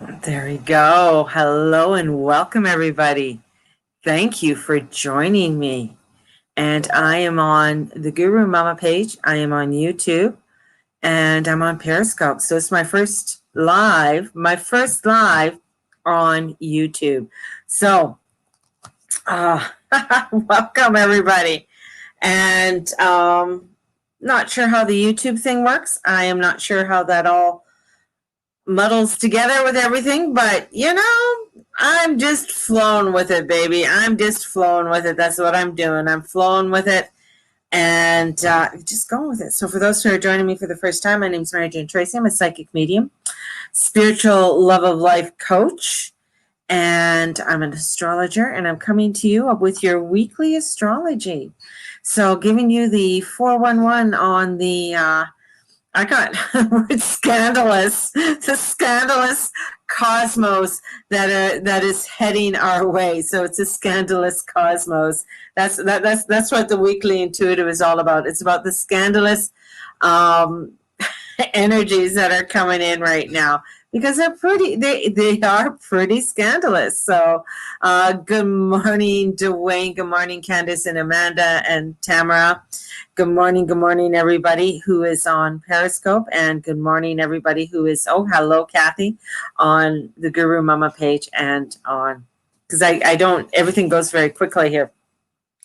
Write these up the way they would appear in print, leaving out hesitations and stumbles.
There we go. Hello and welcome, everybody. Thank you for joining me. And I am on the Guru Mama page. I am on YouTube and I'm on Periscope. So it's my first live on YouTube. So, welcome, everybody. And not sure how the YouTube thing works. I am not sure how that all muddles together with everything, but I'm just flowing with it, baby. I'm just flowing with it. That's what I'm doing. I'm flowing with it and just going with it. So for those who are joining me for the first time, my name is Mary Jane Tracy. I'm a psychic medium, spiritual love of life coach, and I'm an astrologer, and I'm coming to you with your weekly astrology. So giving you the 411 on the I got the word scandalous, the scandalous cosmos that is heading our way. So it's a scandalous cosmos. That's what the weekly intuitive is all about. It's about the scandalous energies that are coming in right now, because they are pretty scandalous. So good morning, Dwayne. Good morning, Candace and Amanda and Tamara. Good morning, everybody who is on Periscope, and good morning, everybody who is, hello, Kathy, on the Guru Mama page and on, because I don't, everything goes very quickly here.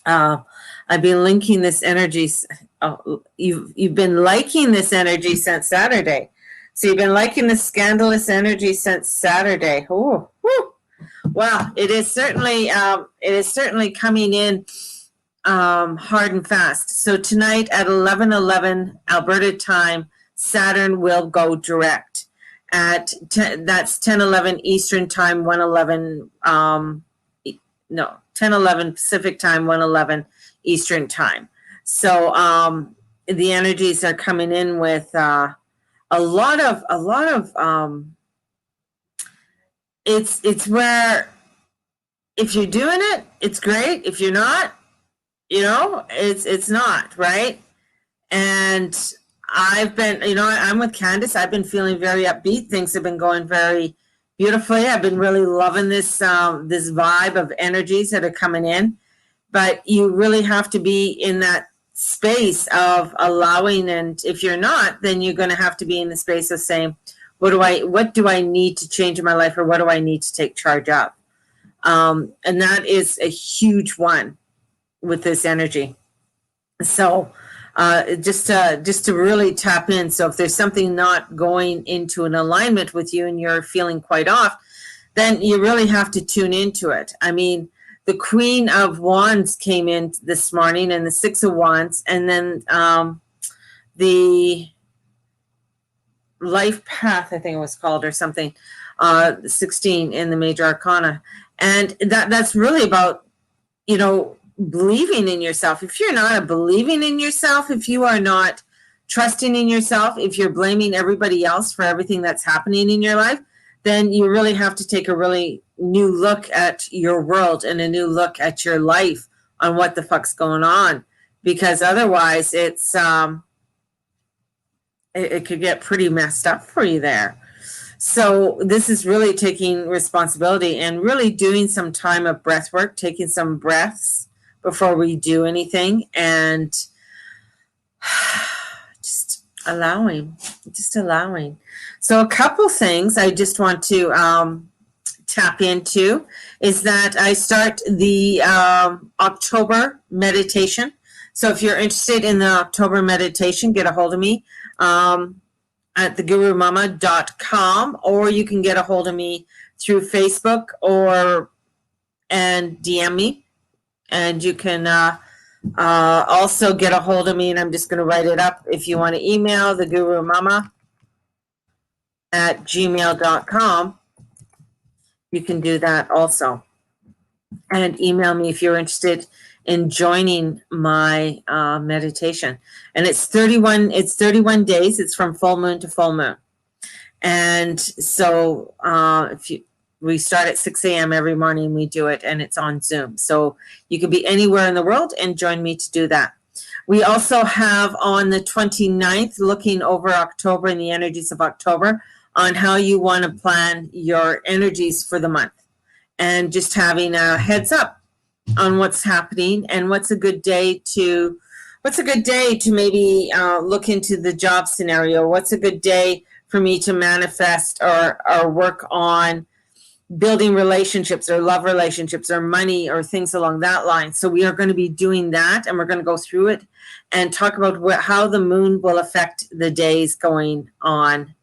I've been linking this energy. You've been liking this energy since Saturday. So you've been liking the scandalous energy since Saturday. Oh, whew. Well, it is certainly coming in hard and fast. So tonight at 11:11 Alberta time, Saturn will go direct. That's 10:11 Eastern time, 1:11 10:11 Pacific time, 1:11 Eastern time. So the energies are coming in with a lot of it's where if you're doing it, it's great. If you're not, it's not, right? And I've been, I'm with Candace. I've been feeling very upbeat. Things have been going very beautifully. I've been really loving this this vibe of energies that are coming in. But you really have to be in that space of allowing, and if you're not, then you're going to have to be in the space of saying, what do I need to change in my life, or what do I need to take charge of? And that is a huge one with this energy. So just to really tap in. So if there's something not going into an alignment with you and you're feeling quite off, then you really have to tune into it. I mean, the Queen of Wands came in this morning, and the Six of Wands, and then the Life Path, I think it was called, or something, 16 in the Major Arcana. And that's really about, believing in yourself. If you're not believing in yourself, if you are not trusting in yourself, if you're blaming everybody else for everything that's happening in your life, then you really have to take a really new look at your world and a new look at your life on what the fuck's going on, because otherwise it's it could get pretty messed up for you there. So this is really taking responsibility and really doing some time of breath work, taking some breaths before we do anything, and just allowing. So a couple things I just want to tap into is that I start the October meditation. So if you're interested in the October meditation, get a hold of me at thegurumama.com, or you can get a hold of me through Facebook and DM me. And you can also get a hold of me, and I'm just going to write it up. If you want to email thegurumama@gmail.com, you can do that also. And email me if you're interested in joining my meditation. And it's 31 days. It's from full moon to full moon. And so we start at 6 a.m. every morning. We do it, and it's on Zoom. So you can be anywhere in the world and join me to do that. We also have on the 29th, looking over October and the energies of October, on how you want to plan your energies for the month, and just having a heads up on what's happening and what's a good day to maybe look into the job scenario. What's a good day for me to manifest or work on building relationships or love relationships or money or things along that line. So we are going to be doing that, and we're going to go through it and talk about how the moon will affect the days going on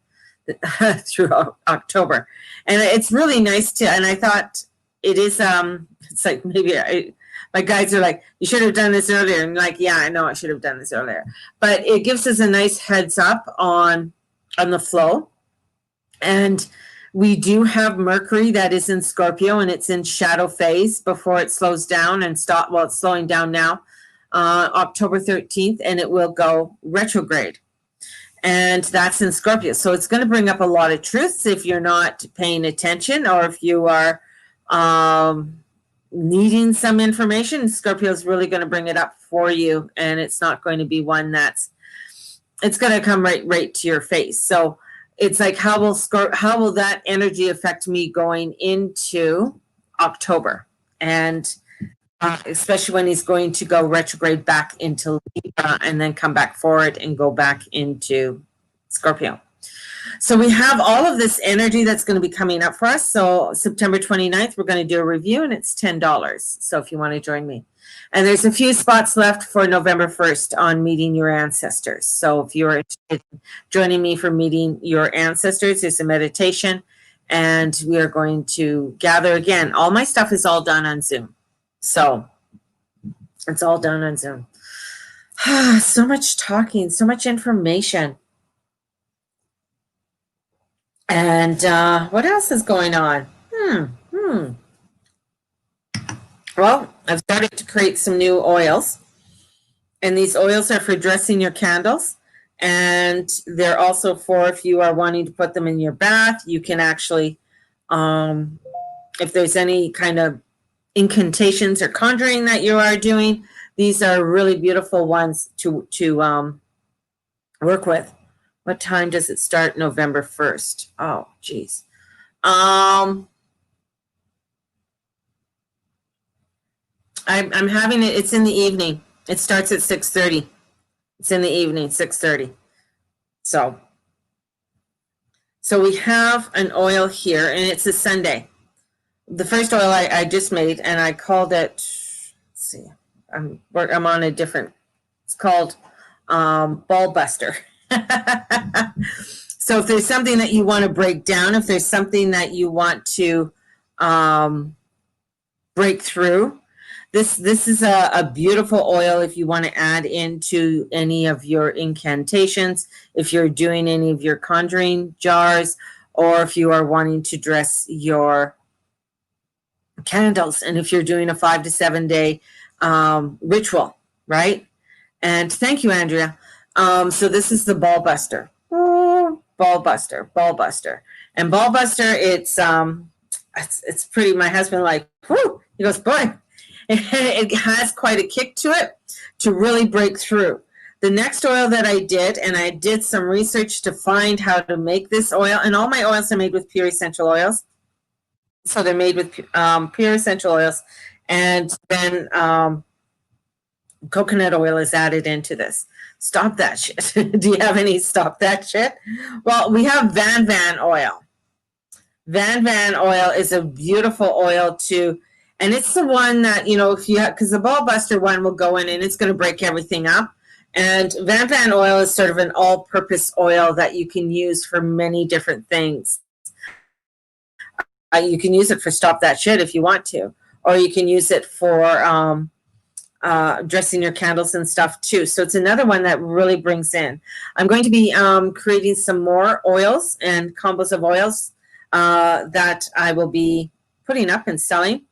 through October. And it's really nice to, and I thought it is, it's like my guides are like, you should have done this earlier. And like, yeah, I know I should have done this earlier. But it gives us a nice heads up on the flow. And we do have Mercury that is in Scorpio, and it's in shadow phase before it slows down and stop. Well, it's slowing down now, October 13th, and it will go retrograde. And that's in Scorpio. So it's going to bring up a lot of truths if you're not paying attention, or if you are needing some information. Scorpio is really going to bring it up for you, and it's not going to be one it's going to come right to your face. So it's like, how will that energy affect me going into October? And especially when he's going to go retrograde back into Libra and then come back forward and go back into Scorpio. So we have all of this energy that's going to be coming up for us. So September 29th, we're going to do a review, and it's $10. So if you want to join me. And there's a few spots left for November 1st on meeting your ancestors. So if you're interested in joining me for meeting your ancestors, it's a meditation, and we are going to gather again. All my stuff is all done on Zoom. So it's all done on Zoom. So much talking, so much information. And what else is going on? Well, I've started to create some new oils. And these oils are for dressing your candles. And they're also for if you are wanting to put them in your bath. You can actually, if there's any kind of incantations or conjuring that you are doing, these are really beautiful ones to work with. What time does it start? November 1st. Oh, geez. I'm having it. It's in the evening. It starts at 6:30. It's in the evening, 6:30. So we have an oil here, and it's a Sunday. The first oil I just made, and I called it, let's see, I'm on a different, it's called Ball Buster. So if there's something that you want to break down, if there's something that you want to break through, this is a beautiful oil if you want to add into any of your incantations, if you're doing any of your conjuring jars, or if you are wanting to dress your candles, and if you're doing a 5 to 7 day ritual, right? And thank you, Andrea. So this is the Ball Buster. Ball Buster. And Ball Buster, it's pretty, my husband like, whoo, he goes, boy, it has quite a kick to it to really break through. The next oil that I did, and I did some research to find how to make this oil, and all my oils are made with pure essential oils. So they're made with pure essential oils, and then coconut oil is added into this. Stop that shit. Do you have any stop that shit? Well, we have Van oil. Van oil is a beautiful oil too. And it's the one that, you know, if you have, because the Ball Buster one will go in and it's going to break everything up. And Van oil is sort of an all-purpose oil that you can use for many different things. You can use it for stop that shit if you want to, or you can use it for dressing your candles and stuff too. So it's another one that really brings in. I'm going to be creating some more oils and combos of oils that I will be putting up and selling.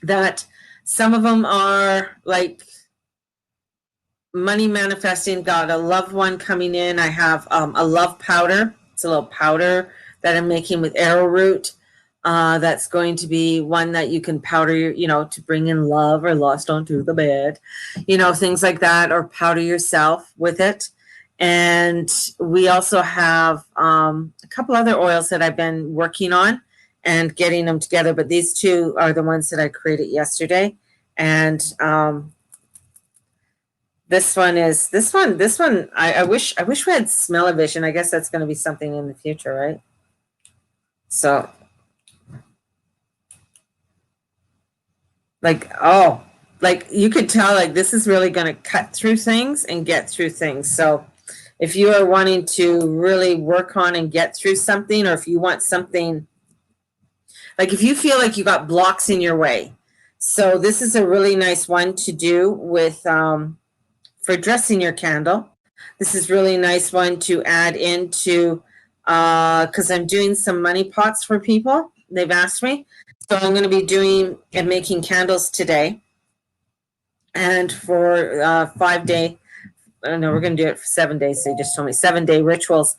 That some of them are like money manifesting, got a loved one coming in. I have a love powder. It's a little powder that I'm making with arrowroot. That's going to be one that you can powder, you know, to bring in love or lust onto the bed, you know, things like that, or powder yourself with it. And we also have a couple other oils that I've been working on and getting them together. But these two are the ones that I created yesterday. And this one. I wish we had smell-o-vision. I guess that's going to be something in the future, right? So, like, oh, like you could tell, like this is really going to cut through things and get through things. So, if you are wanting to really work on and get through something, or if you want something, like if you feel like you got blocks in your way, so this is a really nice one to do with for dressing your candle. This is really nice one to add into because I'm doing some money pots for people. They've asked me. So I'm going to be doing and making candles today. And for 5 day, no, we're going to do it for 7 days. They just told me 7-day rituals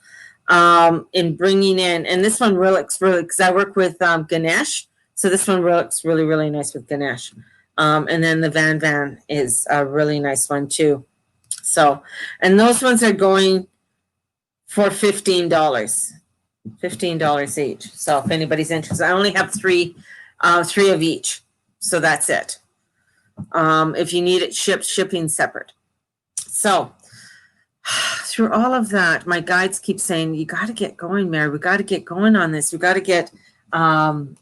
in bringing in. And this one really looks really, because I work with Ganesh. So this one looks really, really nice with Ganesh. And then the Van is a really nice one too. So, and those ones are going for $15, $15 each. So if anybody's interested, I only have three of each. So that's it. If you need it shipped, shipping separate. So through all of that, my guides keep saying, you got to get going, Mary. We got to get going on this. We got to get, because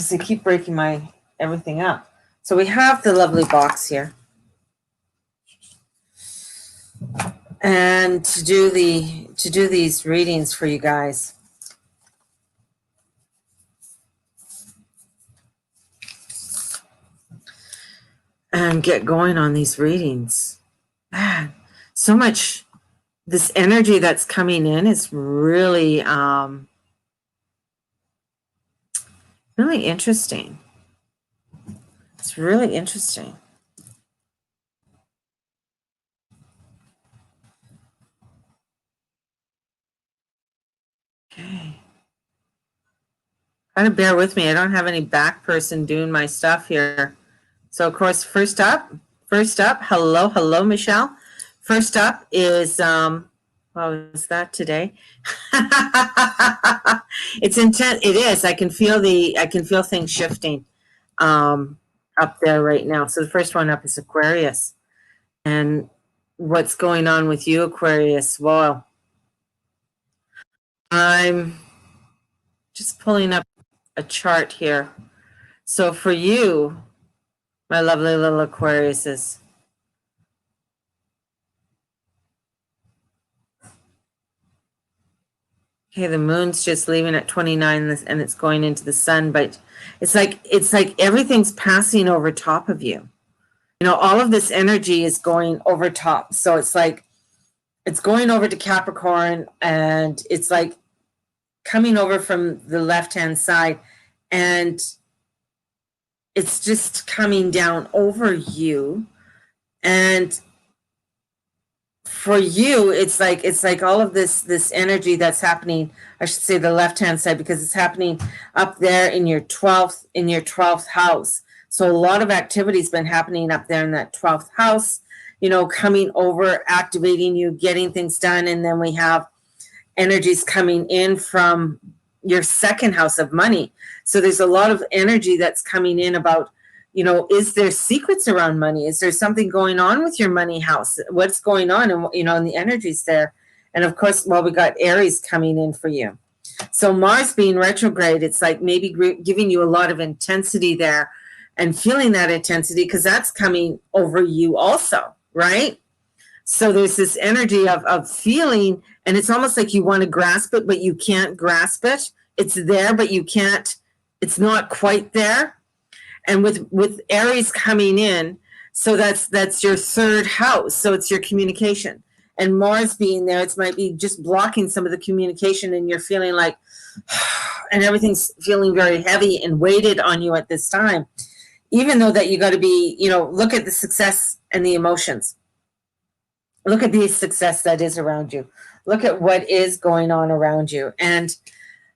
they keep breaking my everything up. So we have the lovely box here. And to do these readings for you guys. And get going on these readings. Man, so much, this energy that's coming in is really, really interesting. It's really interesting. Okay. Try to bear with me. I don't have any back person doing my stuff here. So of course, first up, hello, Michelle. First up is, what was that today? It's intense. It is. I can feel things shifting up there right now. So the first one up is Aquarius. And what's going on with you, Aquarius? Well, I'm just pulling up a chart here. So for you, my lovely little Aquariuses, okay, the moon's just leaving at 29 and it's going into the sun, but it's like everything's passing over top of you. You know, all of this energy is going over top. So it's like it's going over to Capricorn, and it's like coming over from the left-hand side, and it's just coming down over you. And for you, it's like all of this energy that's happening, I should say the left-hand side, because it's happening up there in your 12th house. So a lot of activity's been happening up there in that 12th house, you know, coming over, activating you, getting things done. And then we have energies coming in from your second house of money. So there's a lot of energy that's coming in about, you know, is there secrets around money? Is there something going on with your money house? What's going on? And, you know, and the energy's there. And of course, well, we got Aries coming in for you. So Mars being retrograde, it's like maybe giving you a lot of intensity there and feeling that intensity, because that's coming over you also, right? So there's this energy of feeling, and it's almost like you want to grasp it, but you can't grasp it. It's there, but you can't, it's not quite there. And with Aries coming in, so that's your third house. So it's your communication. And Mars being there, it might be just blocking some of the communication, and you're feeling like, and everything's feeling very heavy and weighted on you at this time. Even though that you got to be, you know, look at the success and the emotions. Look at the success that is around you. Look at what is going on around you. And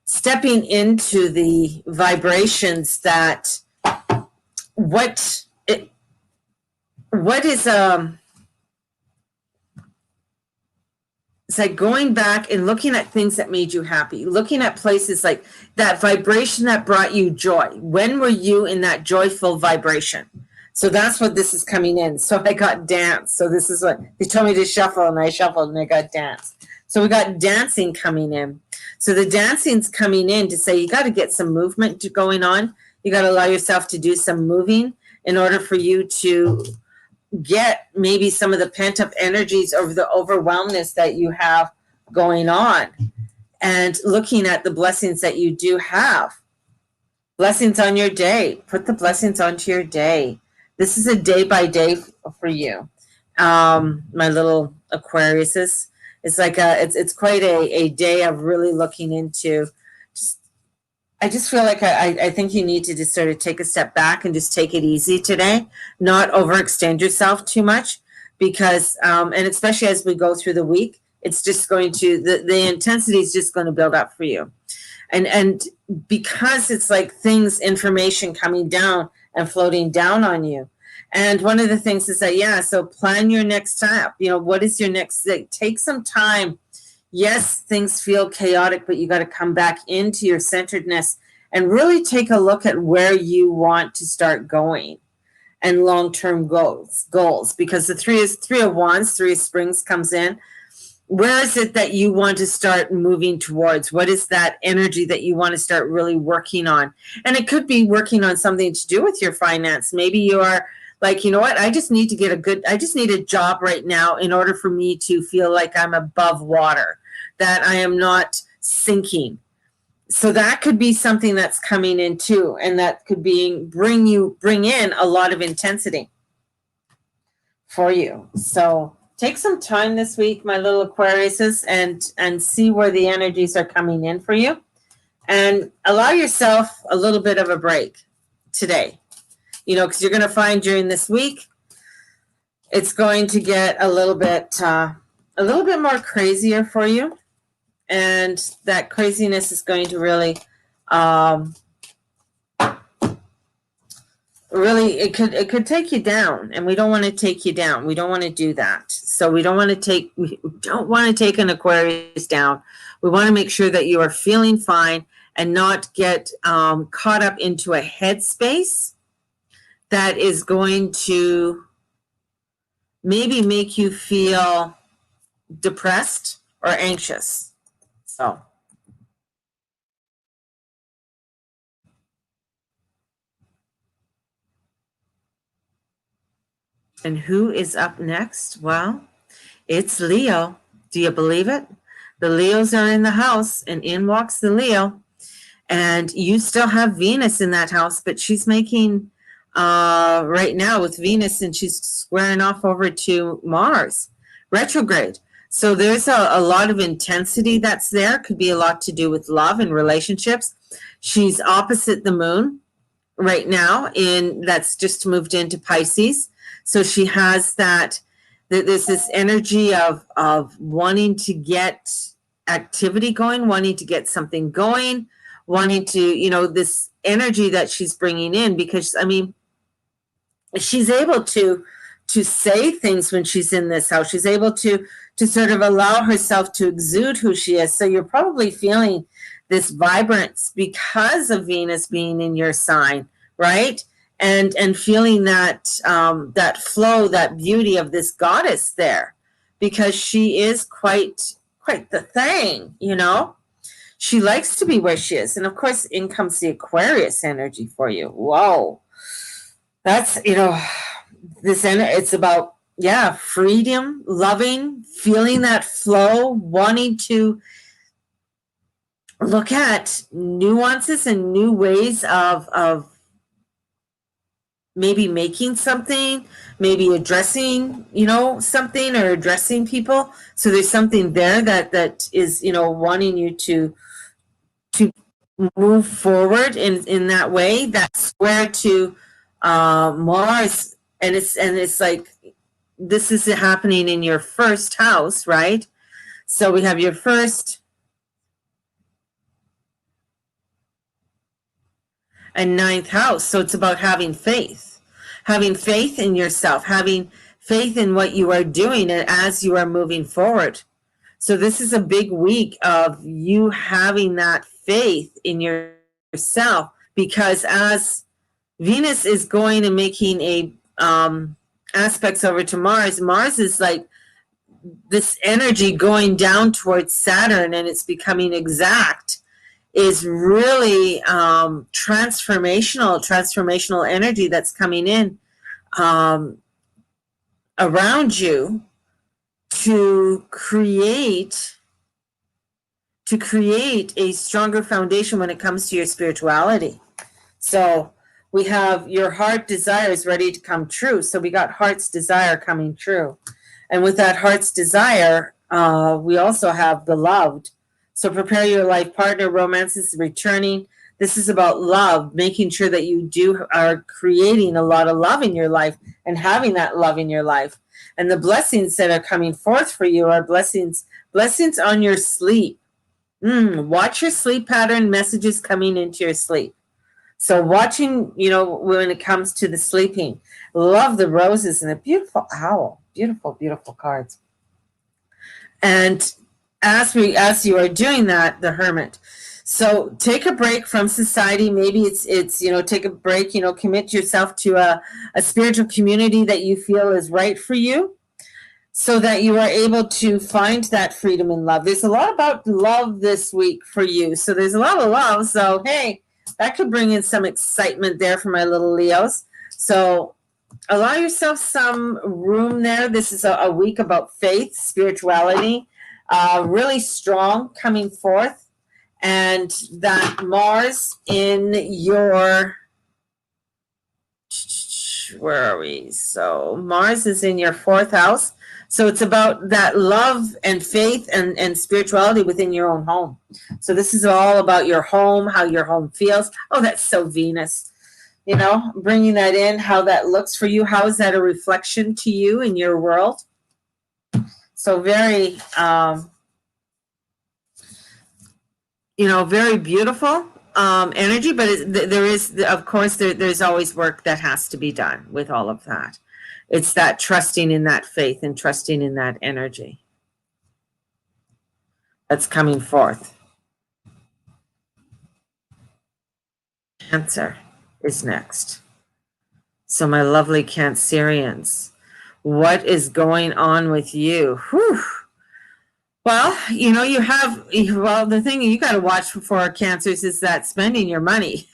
stepping into the vibrations that what is it's like going back and looking at things that made you happy, looking at places like that vibration that brought you joy. When were you in that joyful vibration? So that's what this is coming in. So I got dance. So this is what they told me to shuffle, and I shuffled and I got dance. So we got dancing coming in. So the dancing's coming in to say you got to get some movement going on. You got to allow yourself to do some moving in order for you to get maybe some of the pent up energies over the overwhelmness that you have going on, and looking at the blessings that you do have. Blessings on your day. Put the blessings onto your day. This is a day by day for you. My little Aquariuses. It's like it's quite a day of really looking into. I just feel like I think you need to just sort of take a step back and just take it easy today, not overextend yourself too much, because, and especially as we go through the week, it's just going to, the intensity is just going to build up for you. And because it's like things, information coming down and floating down on you. And one of the things is that, yeah, so plan your next step. You know, what is your next thing? Take some time. Yes, things feel chaotic, but you got to come back into your centeredness and really take a look at where you want to start going, and long-term goals, because the three of wands, three of springs comes in. Where is it that you want to start moving towards? What is that energy that you want to start really working on? And it could be working on something to do with your finance. Maybe you are like, you know what, I just need a job right now in order for me to feel like I'm above water, that I am not sinking. So that could be something that's coming in too, and that could bring in a lot of intensity for you. So take some time this week, my little Aquariuses, and see where the energies are coming in for you, and allow yourself a little bit of a break today. You know, because you're going to find during this week, it's going to get a little bit more crazier for you, and that craziness is going to really, it could take you down, and we don't want to take you down. We don't want to do that. So we don't want to take an Aquarius down. We want to make sure that you are feeling fine and not get caught up into a headspace that is going to maybe make you feel depressed or anxious. So. And who is up next? Well, it's Leo. Do you believe it? The Leos are in the house, and in walks the Leo. And you still have Venus in that house, but she's making right now with Venus, and she's squaring off over to Mars retrograde. So there's a lot of intensity that's there. Could be a lot to do with love and relationships. She's opposite the moon right now, that's just moved into Pisces. So she has there's this energy of wanting to get activity going, wanting to get something going, wanting to, this energy that she's bringing in, because, I mean, she's able to say things when she's in this house. She's able to sort of allow herself to exude who she is. So you're probably feeling this vibrance because of Venus being in your sign, right? And feeling that that flow, that beauty of this goddess there, because she is quite the thing, She likes to be where she is. And of course, in comes the Aquarius energy for you. Whoa. That's, it's about, freedom, loving, feeling that flow, wanting to look at nuances and new ways of maybe making something, maybe addressing, something, or addressing people. So there's something there that is, wanting you to move forward in that way. That's square to Mars, and it's like this is happening in your first house, right? So we have your first and ninth house. So it's about having faith in yourself, having faith in what you are doing, and as you are moving forward. So this is a big week of you having that faith in yourself, because as Venus is going and making a aspects over to Mars, Mars is like this energy going down towards Saturn, and it's becoming exact, is really transformational energy that's coming in around you to create a stronger foundation when it comes to your spirituality. So we have your heart desires ready to come true. So we got heart's desire coming true. And with that heart's desire, we also have beloved. So prepare your life partner. Romance is returning. This is about love, making sure that you are creating a lot of love in your life and having that love in your life. And the blessings that are coming forth for you are blessings on your sleep. Watch your sleep pattern, messages coming into your sleep. So watching, when it comes to the sleeping, love the roses and a beautiful owl. Beautiful, beautiful cards. And as you are doing that, the Hermit. So take a break from society. Maybe it's take a break, commit yourself to a spiritual community that you feel is right for you, so that you are able to find that freedom and love. There's a lot about love this week for you. So there's a lot of love. So, hey, that could bring in some excitement there for my little Leos. So allow yourself some room there. This is a week about faith, spirituality, really strong coming forth. And that Mars in your, where are we? So Mars is in your 4th house. So it's about that love and faith and spirituality within your own home. So this is all about your home, how your home feels. Oh, that's so Venus. Bringing that in, how that looks for you. How is that a reflection to you in your world? So very, very beautiful energy, but there is, of course, there's always work that has to be done with all of that. It's that trusting in that faith and trusting in that energy that's coming forth. Cancer is next. So my lovely Cancerians, what is going on with you? Whew. Well, the thing you got to watch for Cancers is that spending your money,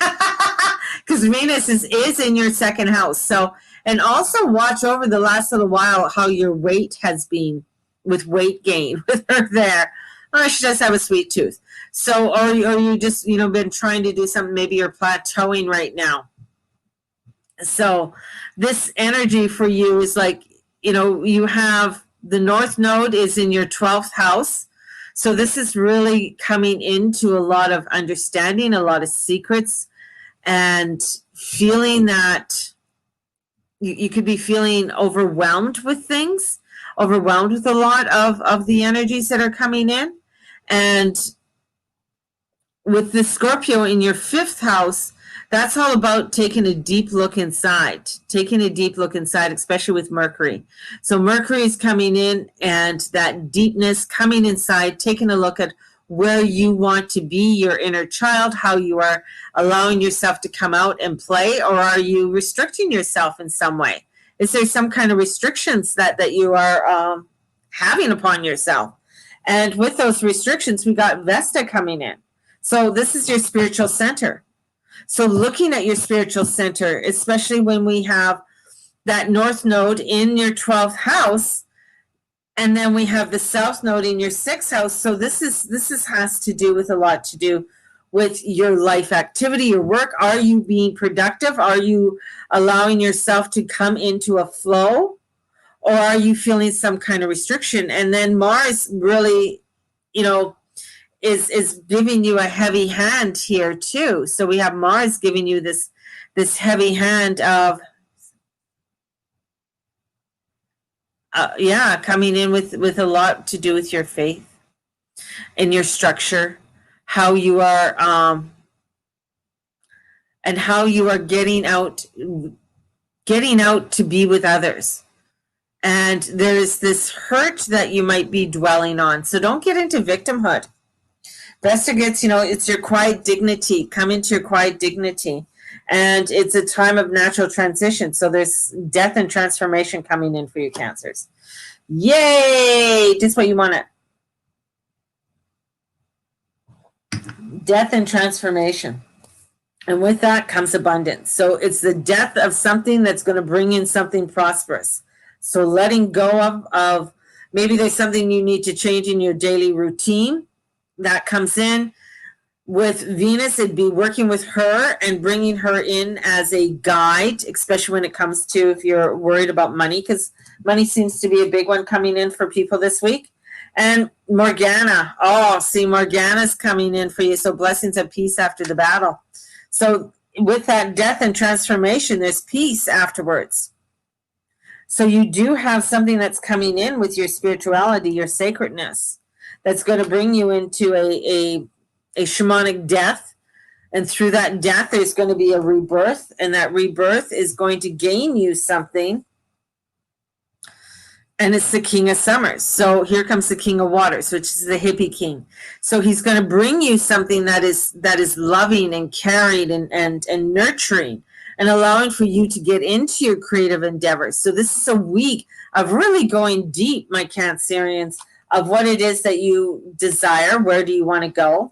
because Venus is in your 2nd house. So, and also watch over the last little while how your weight has been with weight gain with her there. Oh, she does have a sweet tooth. So, or you just, been trying to do something, maybe you're plateauing right now. So this energy for you is like, you have the North Node is in your 12th house. So this is really coming into a lot of understanding, a lot of secrets, and feeling that you could be feeling overwhelmed with things, overwhelmed with a lot of the energies that are coming in. And with the Scorpio in your 5th house, that's all about taking a deep look inside, especially with Mercury. So Mercury is coming in, and that deepness coming inside, taking a look at where you want to be, your inner child, how you are allowing yourself to come out and play, or are you restricting yourself in some way? Is there some kind of restrictions that you are having upon yourself? And with those restrictions, we got Vesta coming in. So this is your spiritual center. So looking at your spiritual center, especially when we have that North Node in your 12th house, and then we have the South Node in your 6th house. So this has to do with a lot to do with your life activity, your work. Are you being productive? Are you allowing yourself to come into a flow? Or are you feeling some kind of restriction? And then Mars really, is giving you a heavy hand here too. So we have Mars giving you this heavy hand of coming in with a lot to do with your faith and your structure, how you are and how you are getting out to be with others, And there's this hurt that you might be dwelling on. So don't get into victimhood. Vesta gets, it's your quiet dignity. Come into your quiet dignity. And it's a time of natural transition. So there's death and transformation coming in for you, Cancers. Yay! Just what you want it. Death and transformation. And with that comes abundance. So it's the death of something that's going to bring in something prosperous. So letting go of maybe there's something you need to change in your daily routine that comes in. With Venus, it'd be working with her and bringing her in as a guide, especially when it comes to if you're worried about money, because money seems to be a big one coming in for people this week. And Morgana, Morgana's coming in for you. So blessings of peace after the battle. So with that death and transformation, there's peace afterwards. So you do have something that's coming in with your spirituality, your sacredness, that's going to bring you into a shamanic death. And through that death, there's going to be a rebirth. And that rebirth is going to gain you something. And it's the King of Summers. So here comes the King of Waters, which is the hippie king. So he's going to bring you something that is loving and caring and nurturing and allowing for you to get into your creative endeavors. So this is a week of really going deep, my Cancerians, of what it is that you desire. Where do you want to go?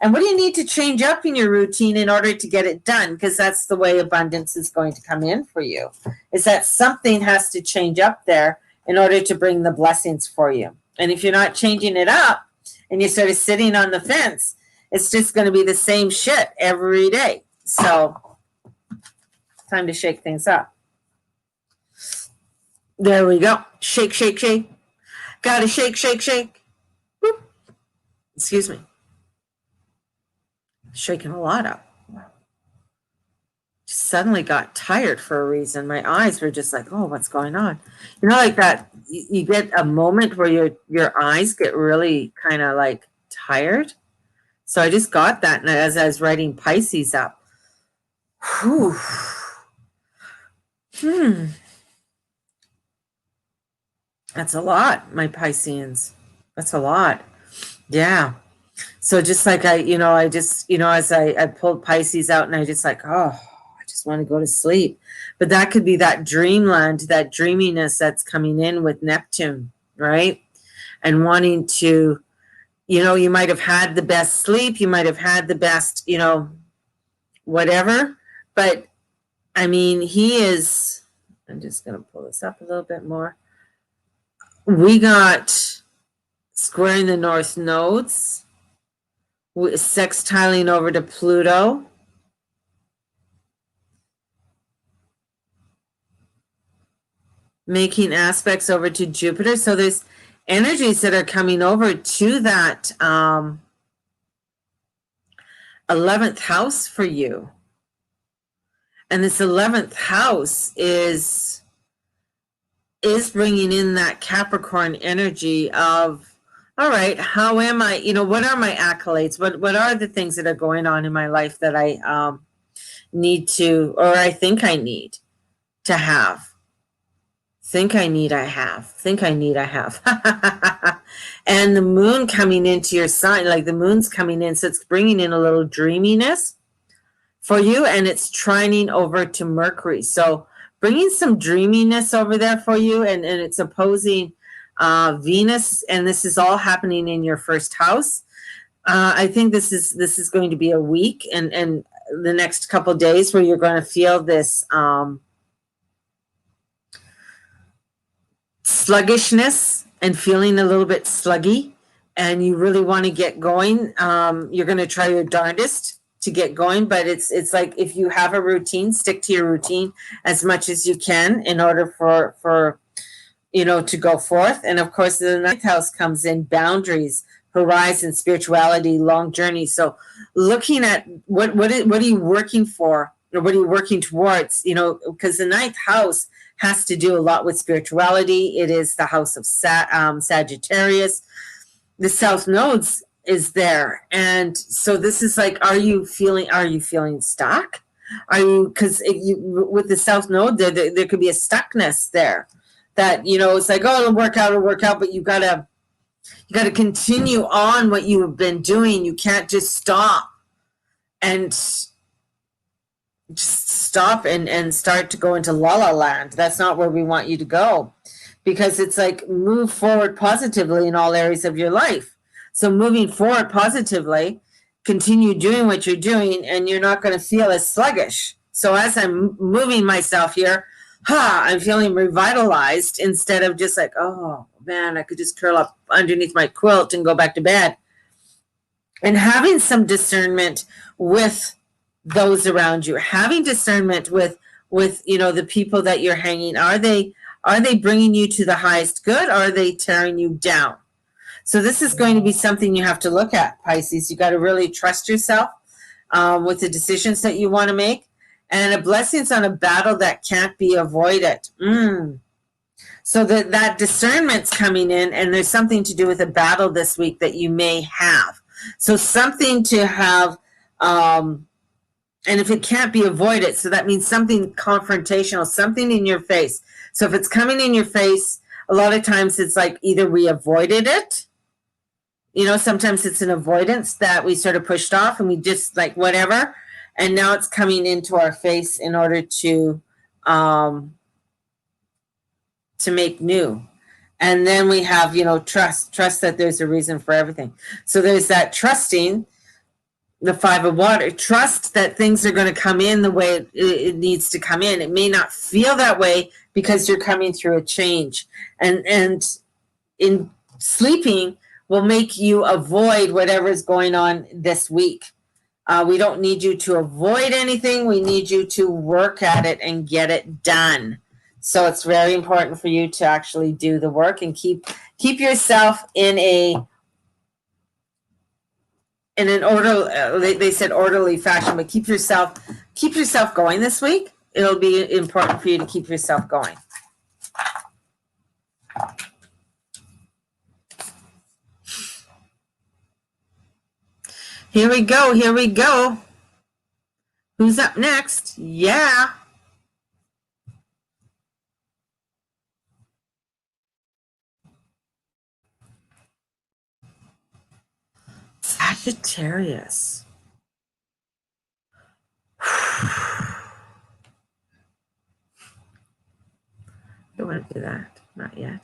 And what do you need to change up in your routine in order to get it done? Because that's the way abundance is going to come in for you, is that something has to change up there in order to bring the blessings for you. And if you're not changing it up and you're sort of sitting on the fence, it's just going to be the same shit every day. So time to shake things up. There we go. Shake, shake, shake. Gotta shake, shake, shake. Whoop. Excuse me. Shaking a lot up. Suddenly got tired for a reason. My eyes were just like, oh, what's going on? Like that, you get a moment where your eyes get really kind of like tired. So I just got that as I was writing Pisces up. Whew. That's a lot, my Pisceans. That's a lot. Yeah. So just like as I pulled Pisces out and I just like, oh, I just want to go to sleep. But that could be that dreamland, that dreaminess that's coming in with Neptune, right? And wanting to, you might have had the best sleep. You might have had the best, whatever. But, I mean, I'm just going to pull this up a little bit more. We got squaring the North nodes, sextiling over to Pluto. Making aspects over to Jupiter. So there's energies that are coming over to that 11th house for you. And this 11th house is bringing in that Capricorn energy of, all right, how am I, what are my accolades? What are the things that are going on in my life that I need to, or I think I need to have? Think I need, I have. And the moon coming into your sign, like the moon's coming in, so it's bringing in a little dreaminess for you, and it's trining over to Mercury. So bringing some dreaminess over there for you, and it's opposing Venus, and this is all happening in your first house. I think this is going to be a week and the next couple of days where you're going to feel this sluggishness and feeling a little bit sluggy, and you really want to get going. You're going to try your darndest to get going, but it's like if you have a routine, stick to your routine as much as you can in order for to go forth. And of course, the 9th house comes in boundaries, horizon, spirituality, long journey. So looking at what are you working for, or what are you working towards, because the 9th house has to do a lot with spirituality. It is the house of Sagittarius. The South Nodes is there. And so this is like, are you feeling stuck? Are you, because with the South Node, there could be a stuckness there. that, you know, it's like, oh, it'll work out, but you gotta continue on what you have been doing. You can't just stop and and start to go into la la land. That's not where we want you to go, because it's like move forward positively in all areas of your life. So moving forward positively, continue doing what you're doing, and you're not going to feel as sluggish. So as I'm moving myself here, I'm feeling revitalized instead of just like, oh man, I could just curl up underneath my quilt and go back to bed. And having some discernment with those around you, having discernment with you know, the people that you're hanging, are they bringing you to the highest good, or are they tearing you down? So this is going to be something you have to look at, Pisces. You got to really trust yourself with the decisions that you want to make. And a blessing's on a battle that can't be avoided. So that discernment's coming in, and there's something to do with a battle this week that you may have. So something to have, and if it can't be avoided, so that means something confrontational, something in your face. So if it's coming in your face, a lot of times it's like either we avoided it, you know, sometimes it's an avoidance that we sort of pushed off and we just like whatever, and now it's coming into our face in order to make new. And then we have, you know, trust that there's a reason for everything. So there's that trusting, the Five of Water, trust that things are going to come in the way it needs to come in. It may not feel that way because you're coming through a change, and in sleeping will make you avoid whatever is going on this week. We don't need you to avoid anything. We need you to work at it and get it done. So it's very important for you to actually do the work and keep yourself in an orderly, they said orderly fashion, but keep yourself going this week. It'll be important for you to keep yourself going. Here we go. Who's up next? Yeah. Sagittarius. Don't want to do that. Not yet.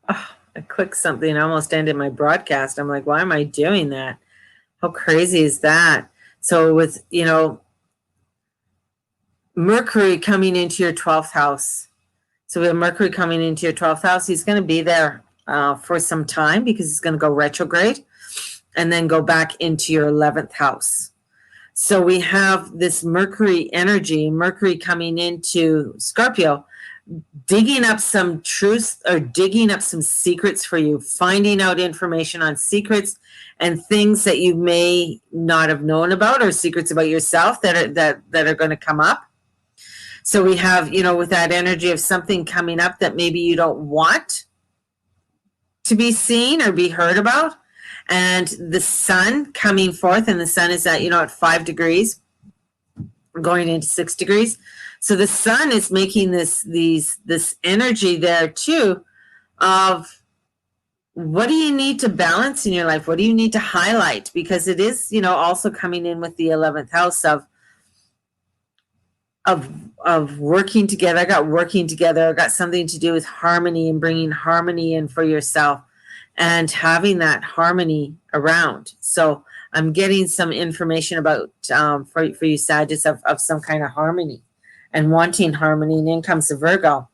Oh, I clicked something. I almost ended my broadcast. I'm like, why am I doing that? How crazy is that? So with, you know, Mercury coming into your 12th house. So we have Mercury coming into your 12th house. He's going to be there for some time because he's going to go retrograde and then go back into your 11th house. So we have this Mercury energy, Mercury coming into Scorpio, digging up some truths or digging up some secrets for you, finding out information on secrets and things that you may not have known about, or secrets about yourself that are going to come up. So we have, you know, with that energy of something coming up that maybe you don't want to be seen or be heard about. And the sun coming forth, and the sun is at, you know, at 5 degrees, going into 6 degrees. So the sun is making this energy there too of what do you need to balance in your life? What do you need to highlight? Because it is, you know, also coming in with the 11th house of working together. I got working together. I got something to do with harmony and bringing harmony in for yourself and having that harmony around. So I'm getting some information about for you Sagittarius of some kind of harmony and wanting harmony, and in comes the Virgo.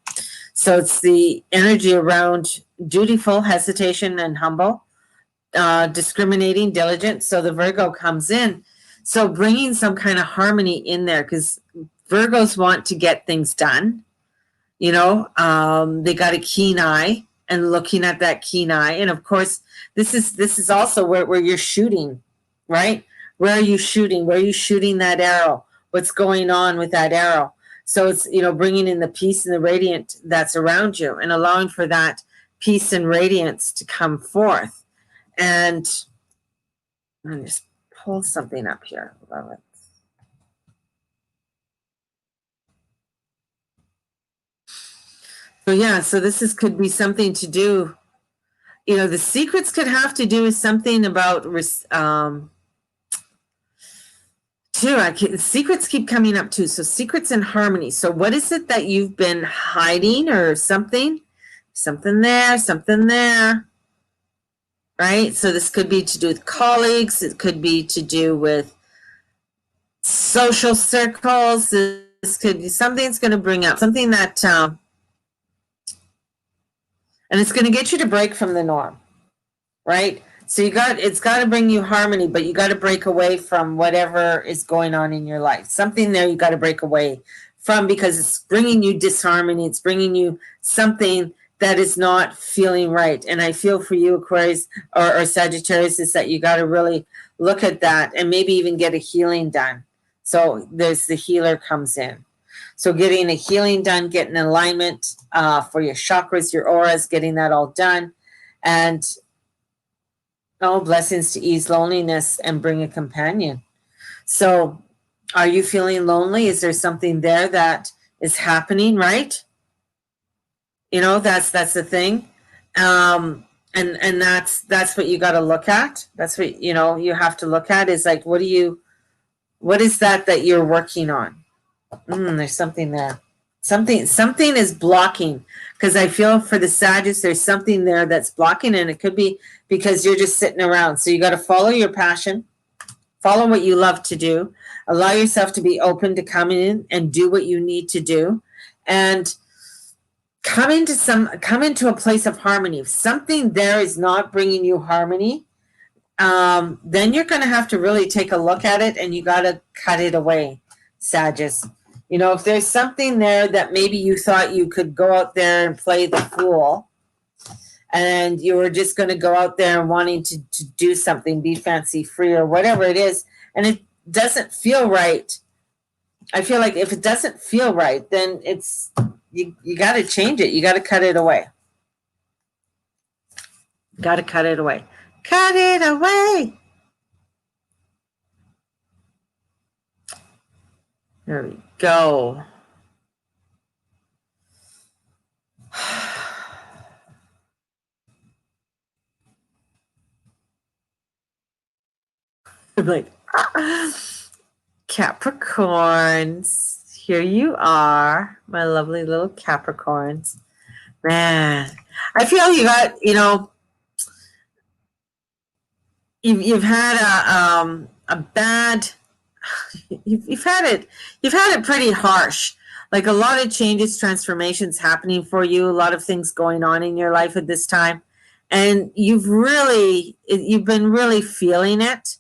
So it's the energy around dutiful, hesitation, and humble, discriminating, diligent. So the Virgo comes in. So bringing some kind of harmony in there, because Virgos want to get things done. You know, they got a keen eye, and looking at that keen eye. And of course, this is also where you're shooting, right? Where are you shooting? Where are you shooting that arrow? What's going on with that arrow? So it's, you know, bringing in the peace and the radiant that's around you and allowing for that peace and radiance to come forth. And let me just pull something up here. Love it. yeah, so could be something to do, the secrets could have to do with something about, secrets keep coming up too. So secrets and harmony. So what is it that you've been hiding or something? Something there, right? So this could be to do with colleagues. It could be to do with social circles. This could be something's going to bring up something that, and it's going to get you to break from the norm, right? So it's got to bring you harmony, but you got to break away from whatever is going on in your life. Something there you got to break away from, because it's bringing you disharmony. It's bringing you something that is not feeling right. And I feel for you, Aquarius or Sagittarius, is that you got to really look at that and maybe even get a healing done. So there's the healer comes in. So getting a healing done, getting alignment for your chakras, your auras, getting that all done. And blessings to ease loneliness and bring a companion. So are you feeling lonely? Is there something there that is happening, right? That's the thing. And that's what you got to look at. That's what, you have to look at, is like, what is that you're working on? There's something there. Something is blocking, because I feel for the Sagittarius, there's something there that's blocking, and it could be because you're just sitting around. So you got to follow your passion, follow what you love to do, allow yourself to be open to come in and do what you need to do, and come into a place of harmony. If something there is not bringing you harmony, then you're going to have to really take a look at it, and you got to cut it away, Sagittarius. If there's something there that maybe you thought you could go out there and play the fool, and you were just going to go out there and wanting to do something, be fancy free or whatever it is, and it doesn't feel right. I feel like if it doesn't feel right, then you got to change it. You got to cut it away. Got to cut it away. Cut it away. There we go. I'm like, Capricorns, here you are, my lovely little Capricorns. Man, I feel you got, you've had a bad, you've had it pretty harsh. Like a lot of changes, transformations happening for you, a lot of things going on in your life at this time. And you've been really feeling it.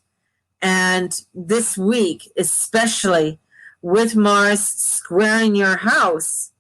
And this week, especially with Mars squaring your house,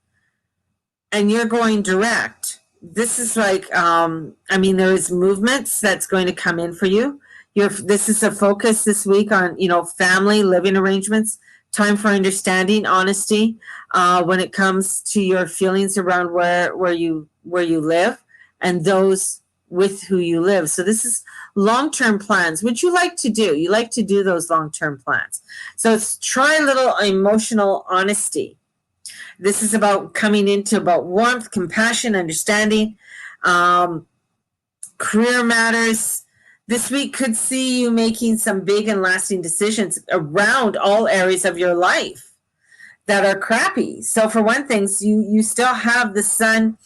and you're going direct, this is like, there is movements that's going to come in for you. This is a focus this week on, family, living arrangements, time for understanding, honesty, when it comes to your feelings around where you live and those with who you live. So this is long-term plans, which you like to do. You like to do those long-term plans. So try a little emotional honesty. This is about coming into about warmth, compassion, understanding, career matters. This week could see you making some big and lasting decisions around all areas of your life that are crappy. So for one thing, you still have the sun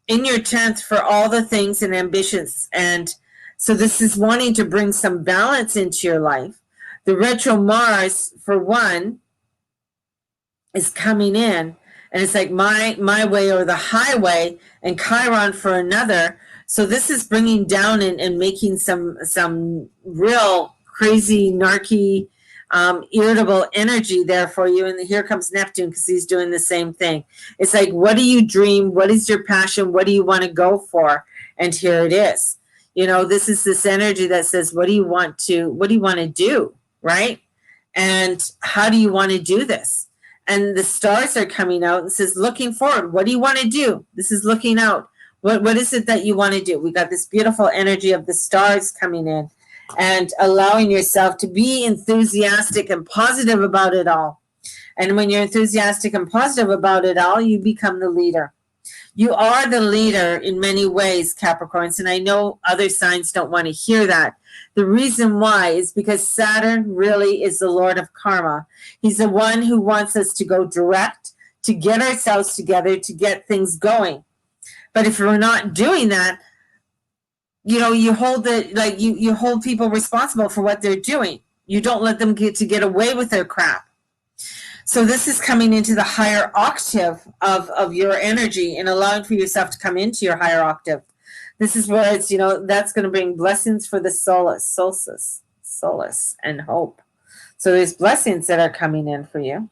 in your 10th for all the things and ambitions. And so this is wanting to bring some balance into your life. The retro Mars, for one, is coming in, and it's like my way or the highway, and Chiron for another. So this is bringing down and making some real crazy, narky, irritable energy there for you. And here comes Neptune, because he's doing the same thing. It's like, what do you dream? What is your passion? What do you want to go for? And here it is. This is this energy that says, what do you want to do? Right? And how do you want to do this? And the stars are coming out and says, looking forward. What do you want to do? This is looking out. What is it that you want to do? We got this beautiful energy of the stars coming in, and allowing yourself to be enthusiastic and positive about it all. And when you're enthusiastic and positive about it all, you become the leader. You are the leader in many ways, Capricorns, and I know other signs don't want to hear that. The reason why is because Saturn really is the Lord of Karma. He's the one who wants us to go direct, to get ourselves together, to get things going. But if we're not doing that, you hold you hold people responsible for what they're doing. You don't let them get away with their crap. So this is coming into the higher octave of your energy and allowing for yourself to come into your higher octave. This is where it's, that's going to bring blessings for the solstice, and hope. So there's blessings that are coming in for you.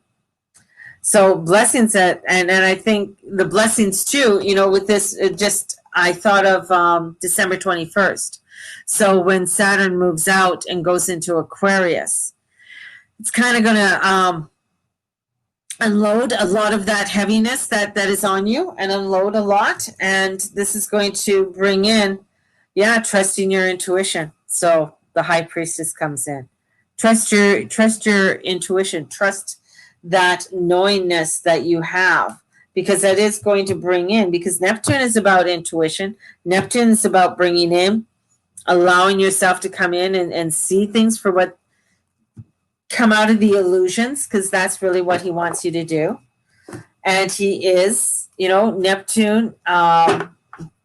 So blessings that, and I think the blessings too, with this, I thought of December 21st. So when Saturn moves out and goes into Aquarius, it's kind of going to unload a lot of that heaviness that is on you, and unload a lot. And this is going to bring in, trusting your intuition. So the High Priestess comes in. Trust your intuition. Trust that knowingness that you have, because that is going to bring in, because Neptune is about intuition. Neptune is about bringing in, allowing yourself to come in and see things for what come out of the illusions, because that's really what he wants you to do. And he is, Neptune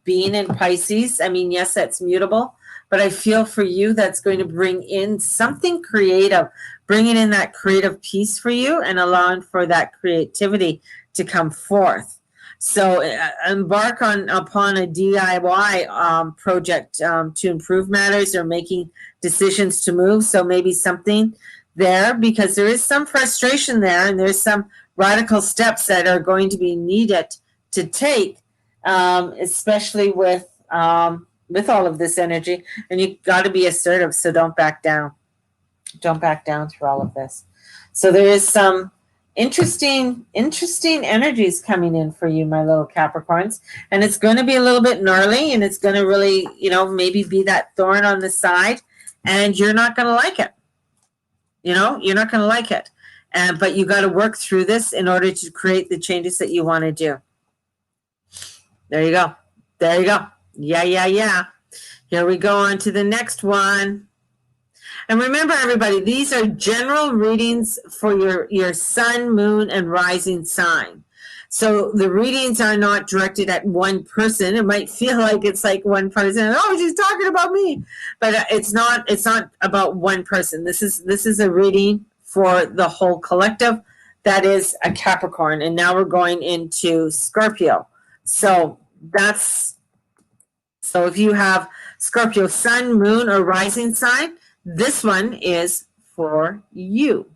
being in Pisces. I mean, yes, that's mutable, but I feel for you that's going to bring in something creative, bringing in that creative piece for you and allowing for that creativity to come forth. So embark upon a DIY project to improve matters, or making decisions to move. So maybe something there, because there is some frustration there, and there's some radical steps that are going to be needed to take, especially with all of this energy. And you got to be assertive, so don't back down. Don't back down through all of this. So there is some interesting energies coming in for you, my little Capricorns, and it's going to be a little bit gnarly, and it's going to really, maybe be that thorn on the side, and you're not going to like it. You're not going to like it. But you got to work through this in order to create the changes that you want to do. There you go. There you go. Yeah. Here we go on to the next one. And remember, everybody, these are general readings for your sun, moon, and rising sign. So the readings are not directed at one person. It might feel like it's like one person. Oh, she's talking about me, but it's not. It's not about one person. This is a reading for the whole collective. That is a Capricorn, and now we're going into Scorpio. So if you have Scorpio sun, moon, or rising sign, this one is for you.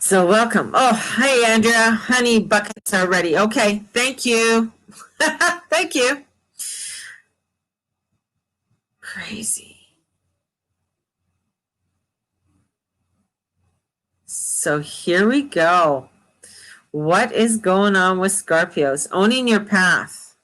So welcome. Oh, hey, Andrea. Honey buckets are ready. Okay, thank you. Thank you. Crazy. So here we go. What is going on with Scorpios? Owning your path.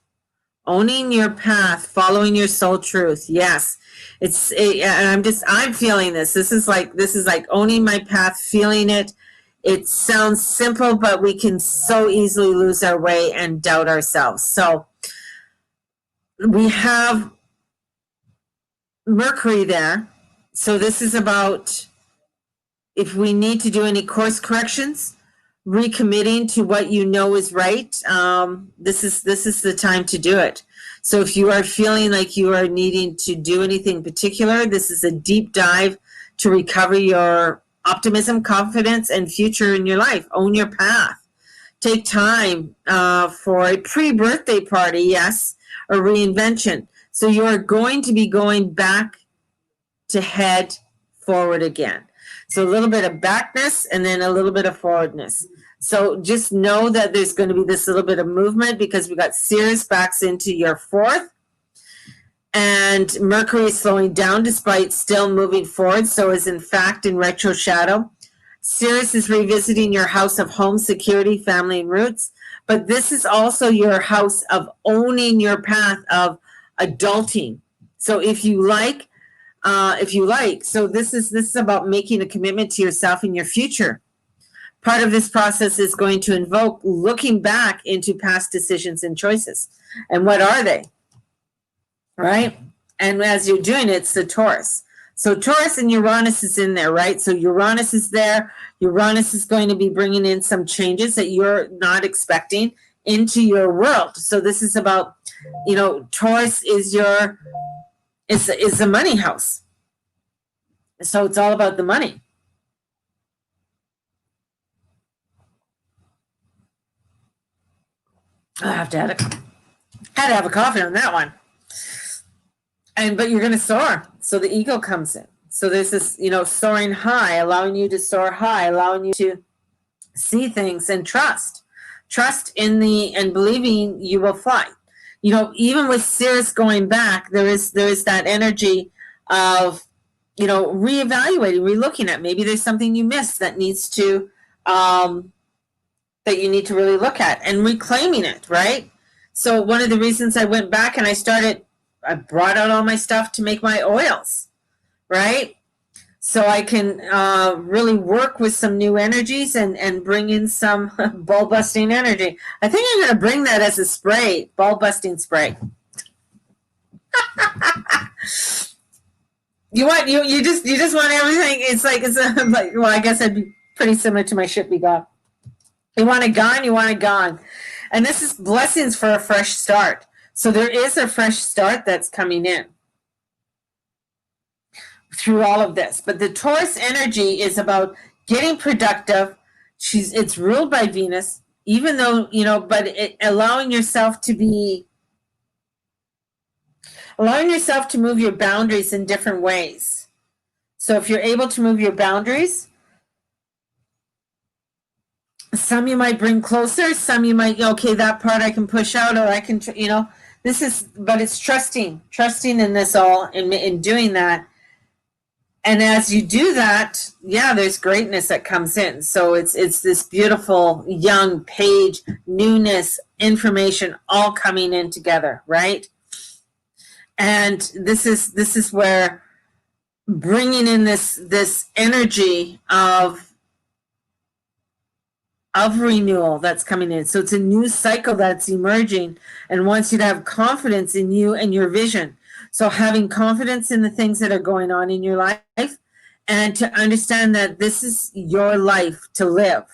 Owning your path, following your soul truth. Yes. And I'm feeling this. This is like owning my path, feeling it. It sounds simple, but we can so easily lose our way and doubt ourselves. So we have Mercury there. So this is about if we need to do any course corrections, recommitting to what you know is right. This is the time to do it. So if you are feeling like you are needing to do anything particular, this is a deep dive to recover your optimism, confidence, and future in your life. Own your path. Take time for a pre-birthday party, yes, a reinvention. So you are going to be going back to head forward again. So a little bit of backness and then a little bit of forwardness. So just know that there's going to be this little bit of movement because we got Sirius backs into your fourth. And Mercury is slowing down despite still moving forward. So is in fact in retro shadow. Sirius is revisiting your house of home, security, family, and roots. But this is also your house of owning your path of adulting. So if you like, so this is about making a commitment to yourself and your future. part of this process is going to invoke looking back into past decisions and choices. And what are they? Right? And as you're doing it, it's the Taurus. So Taurus and Uranus is in there, right? So Uranus is there. Uranus is going to be bringing in some changes that you're not expecting into your world. So this is about, Taurus is is the money house. So it's all about the money. I had to have a coffee on that one. But you're going to soar. So the ego comes in. So there's this, soaring high, allowing you to soar high, allowing you to see things and trust in and believing you will fly. Even with Sirius going back, there is that energy of, reevaluating, relooking at. Maybe there's something you missed that needs to, that you need to really look at and reclaiming it, right? So one of the reasons I went back and I brought out all my stuff to make my oils, right? So I can really work with some new energies and bring in some ball busting energy. I think I'm going to bring that as a spray, ball busting spray. You just want everything. It's like well, I guess it'd be pretty similar to my shit be gone. You want it gone, you want it gone. And this is blessings for a fresh start. So there is a fresh start that's coming in through all of this. But the Taurus energy is about getting productive. It's ruled by Venus, even though, allowing yourself to move your boundaries in different ways. So if you're able to move your boundaries, some you might bring closer, some you might, that part I can push out, or I can, but it's trusting in this all, in doing that. And as you do that, there's greatness that comes in. So it's this beautiful young page, newness, information all coming in together, right? And this is where bringing in this energy of renewal that's coming in. So it's a new cycle that's emerging and wants you to have confidence in you and your vision. So having confidence in the things that are going on in your life and to understand that this is your life to live.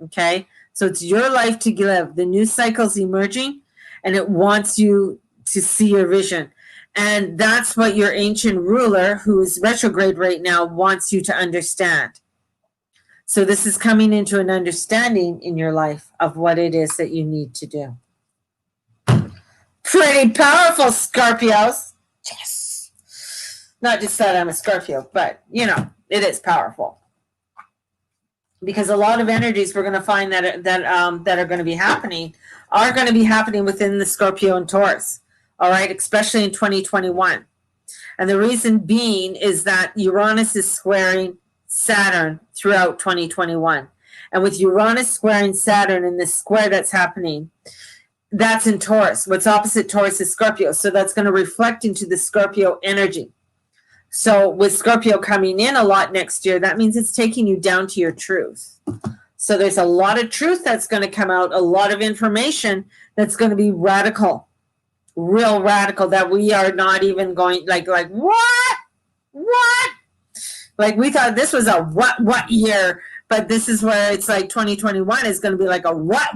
Okay? So it's your life to live. The new cycle's emerging and it wants you to see your vision. And that's what your ancient ruler, who is retrograde right now, wants you to understand. So this is coming into an understanding in your life of what it is that you need to do. Pretty powerful, Scorpios. Yes. Not just that I'm a Scorpio, but, it is powerful. Because a lot of energies we're going to find that are going to be happening within the Scorpio and Taurus. All right, especially in 2021. And the reason being is that Uranus is squaring Saturn throughout 2021. And with Uranus squaring Saturn in this square that's happening, that's in Taurus. What's opposite Taurus is Scorpio. So that's going to reflect into the Scorpio energy. So with Scorpio coming in a lot next year, that means it's taking you down to your truth. So there's a lot of truth that's going to come out, a lot of information that's going to be radical, real radical, that we are not even going like what? Like we thought this was a what year, but this is where it's like 2021 is going to be like a what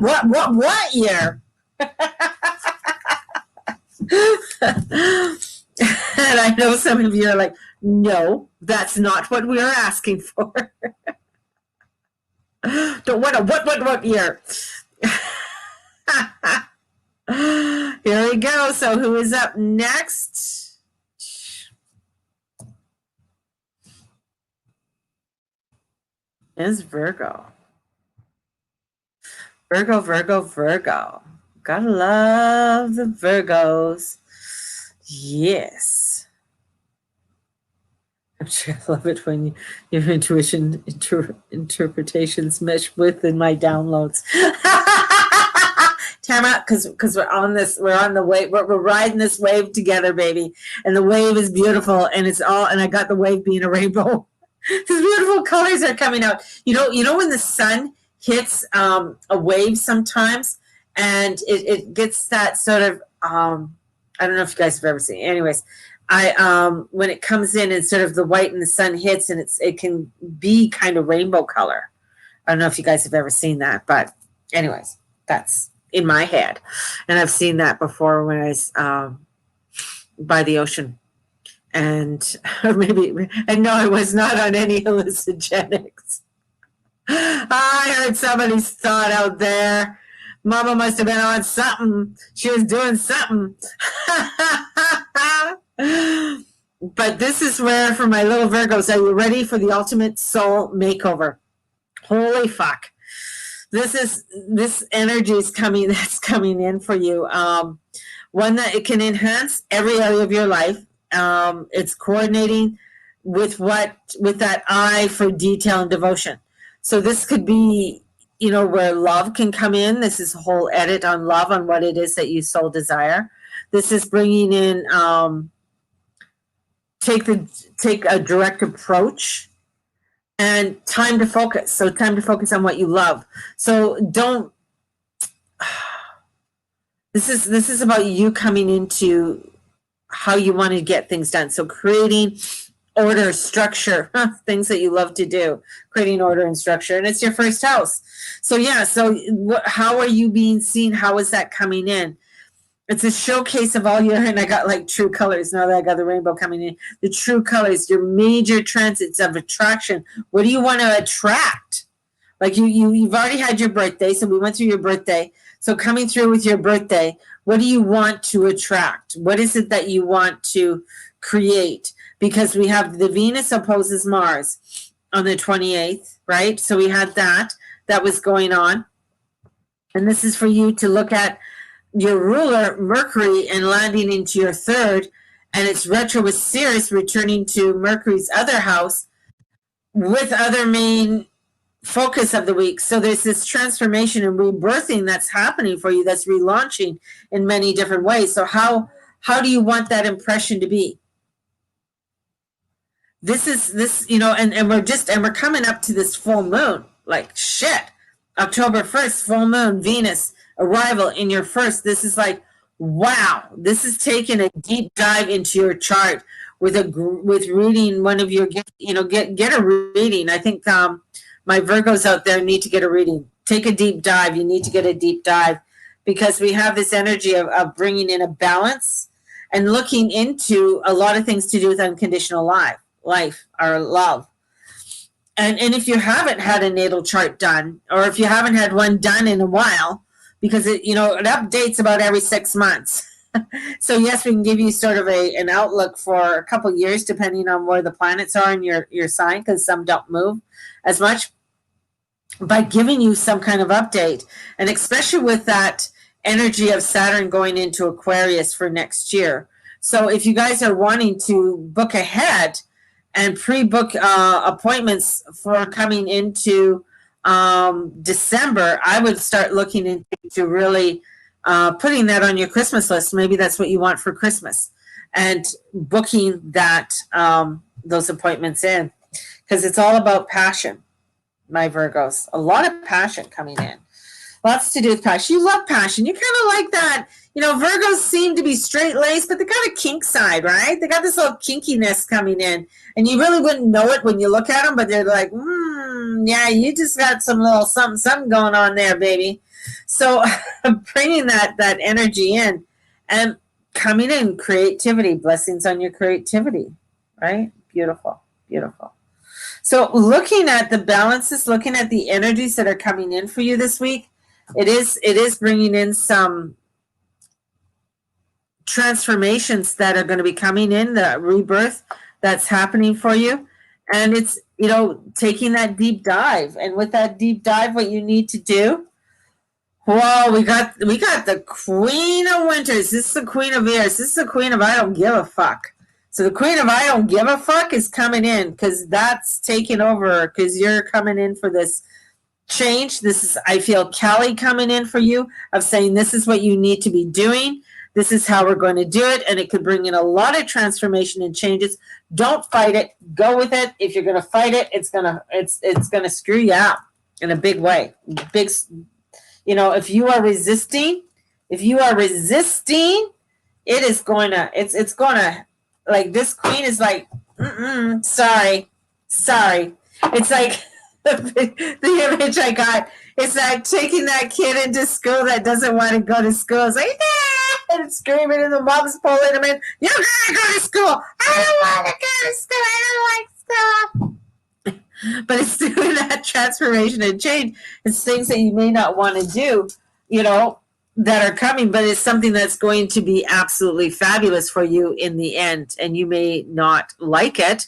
year. And I know some of you are like, no, that's not what we are asking for. Don't want a what year. Here we go. So who is up next? Is Virgo. Virgo. Gotta love the Virgos. Yes. I'm sure I love it when your intuition interpretations mesh within my downloads. Tamara, because we're on the wave, we're riding this wave together, baby. And the wave is beautiful, and I got the wave being a rainbow. These beautiful colors are coming out. You know when the sun hits a wave sometimes, and it gets that sort of I don't know if you guys have ever seen it. Anyways, when it comes in and sort of the white and the sun hits, and it can be kind of rainbow color. I don't know if you guys have ever seen that, but anyways, that's in my head, and I've seen that before when I was by the ocean, and or maybe, and no, I was not on any hallucinogenics. I heard somebody's thought out there. Mama must have been on something. She was doing something. But this is where, for my little Virgos, are you ready for the ultimate soul makeover? Holy fuck. This energy is coming, that's coming in for you. One that it can enhance every area of your life. It's coordinating with that eye for detail and devotion. So this could be, where love can come in. This is a whole edit on love, on what it is that you soul desire. This is bringing in, take a direct approach, and time to focus. So time to focus on what you love. So this is about you coming into how you want to get things done. So creating order, structure, things that you love to do, creating order and structure. And it's your first house. So yeah, how are you being seen? How is that coming in? It's a showcase of all your, and I got like true colors now that I got the rainbow coming in. The true colors, your major transits of attraction. What do you want to attract? Like you've already had your birthday, so we went through your birthday. So coming through with your birthday, what do you want to attract? What is it that you want to create? Because we have the Venus opposes Mars on the 28th, right? So we had that was going on. And this is for you to look at your ruler, Mercury, and landing into your third, and it's retro with Sirius returning to Mercury's other house with other main focus of the week. So there's this transformation and rebirthing that's happening for you, that's relaunching in many different ways. So how do you want that impression to be? And we're coming up to this full moon. Like shit. October 1st, full moon, Venus arrival in your first. This is like, wow, this is taking a deep dive into your chart with reading one of your, get a reading. I think my Virgos out there need to get a reading. Take a deep dive. You need to get a deep dive, because we have this energy of bringing in a balance and looking into a lot of things to do with unconditional life or love. And if you haven't had a natal chart done, or if you haven't had one done in a while, because it updates about every 6 months. So yes, we can give you sort of an outlook for a couple years, depending on where the planets are in your sign, because some don't move as much, by giving you some kind of update. And especially with that energy of Saturn going into Aquarius for next year. So if you guys are wanting to book ahead and pre-book appointments for coming into December, I would start looking into really putting that on your Christmas list. Maybe that's what you want for Christmas, and booking that those appointments in, because it's all about passion, my Virgos. A lot of passion coming in. Lots to do with passion. You love passion. You kind of like that. Virgos seem to be straight-laced, but they got a kink side, right? They got this little kinkiness coming in, and you really wouldn't know it when you look at them, but they're like, yeah, you just got some little something going on there, baby. So bringing that energy in and coming in, creativity, blessings on your creativity, right? Beautiful, beautiful. So looking at the balances, looking at the energies that are coming in for you this week, it is bringing in some transformations that are going to be coming in, the rebirth that's happening for you. And it's, taking that deep dive. And with that deep dive, what you need to do, whoa, we got the Queen of Winters. This is the Queen of Airs. This is the Queen of I don't give a fuck. So the Queen of I don't give a fuck is coming in, because that's taking over, because you're coming in for this change. This is, I feel, Kelly coming in for you, of saying this is what you need to be doing. This is how we're going to do it, and it could bring in a lot of transformation and changes. Don't fight it. Go with it. If you're going to fight it, it's gonna screw you up. in a big way. Big, you know, if you are resisting, it is going to, it's going to, like, this queen is like, sorry. It's like the image I got. It's like taking that kid into school that doesn't want to go to school. It's like, ah! And screaming, and the mom's pulling him in. You gotta go to school. I don't want to go to school. I don't like school. But it's doing that transformation and change. It's things that you may not want to do, you know, that are coming, but it's something that's going to be absolutely fabulous for you in the end. And you may not like it,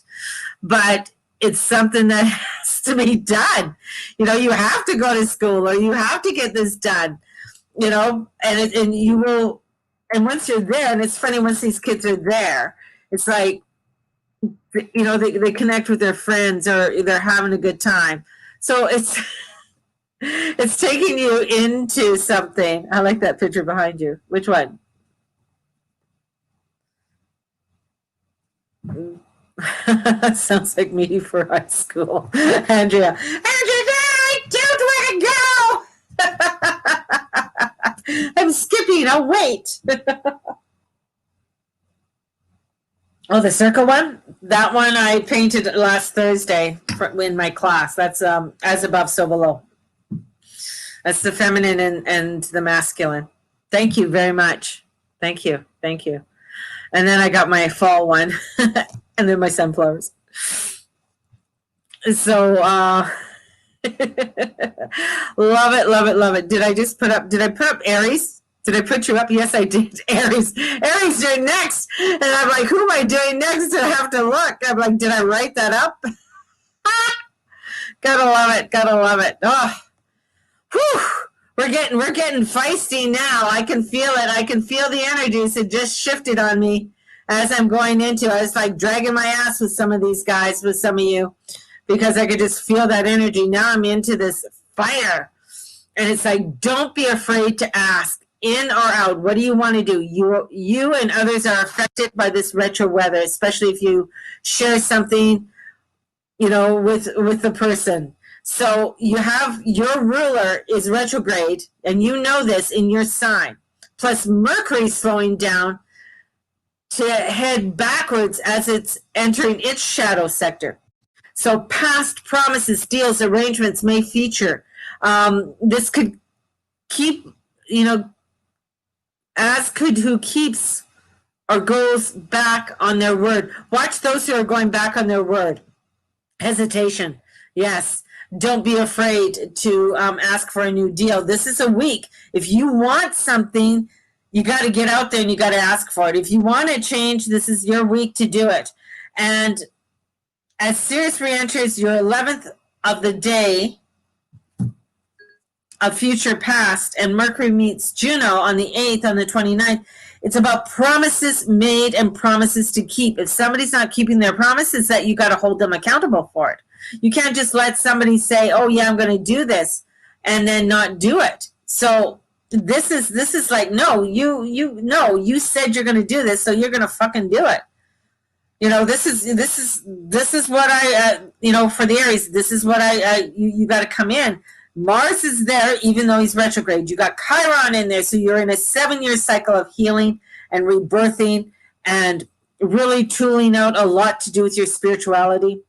but it's something that has to be done. You know, you have to go to school, or you have to get this done, you know, and you will, and once you're there, and it's funny, once these kids are there, it's like, you know, they connect with their friends, or they're having a good time. So it's taking you into something. I like that picture behind you. Which one? Sounds like me for high school. Andrea, I don't want to go. I'm skipping. I'll wait. Oh, the circle one? That one I painted last Thursday in my class. That's as above, so below. That's the feminine and the masculine. Thank you very much. Thank you. And then I got my fall one, and then my sunflowers. So love it. Did I put up Aries? Did I put you up? Yes, I did. Aries, you're next. And I'm like, who am I doing next? And I have to look. I'm like, did I write that up? Gotta love it. Oh, whew. We're getting feisty now. I can feel it. I can feel the energies. It just shifted on me as I'm going into it. I was like dragging my ass with some of these guys, with some of you, because I could just feel that energy. Now I'm into this fire. And it's like, don't be afraid to ask. In or out, what do you want to do? You and others are affected by this retro weather, especially if you share something, you know, with the person. So you have, your ruler is retrograde, and you know this in your sign. Plus Mercury slowing down to head backwards as it's entering its shadow sector. So past promises, deals, arrangements may feature. This could keep, you know, as could who keeps or goes back on their word. Watch those who are going back on their word. Hesitation. Yes. Don't be afraid to ask for a new deal. This is a week. If you want something, you got to get out there and you got to ask for it. If you want to change, this is your week to do it. And as Sirius re-enters your 11th of the day of future past, and Mercury meets Juno on the 8th, on the 29th, it's about promises made and promises to keep. If somebody's not keeping their promises, that you got to hold them accountable for it. You can't just let somebody say, oh yeah, I'm going to do this, and then not do it. So this is like, no, you said you're going to do this, so you're going to fucking do it. You know, this is what I, you know, for the Aries, this is what you got to come in. Mars is there, even though he's retrograde. You got Chiron in there, so you're in a 7-year cycle of healing and rebirthing and really tooling out a lot to do with your spirituality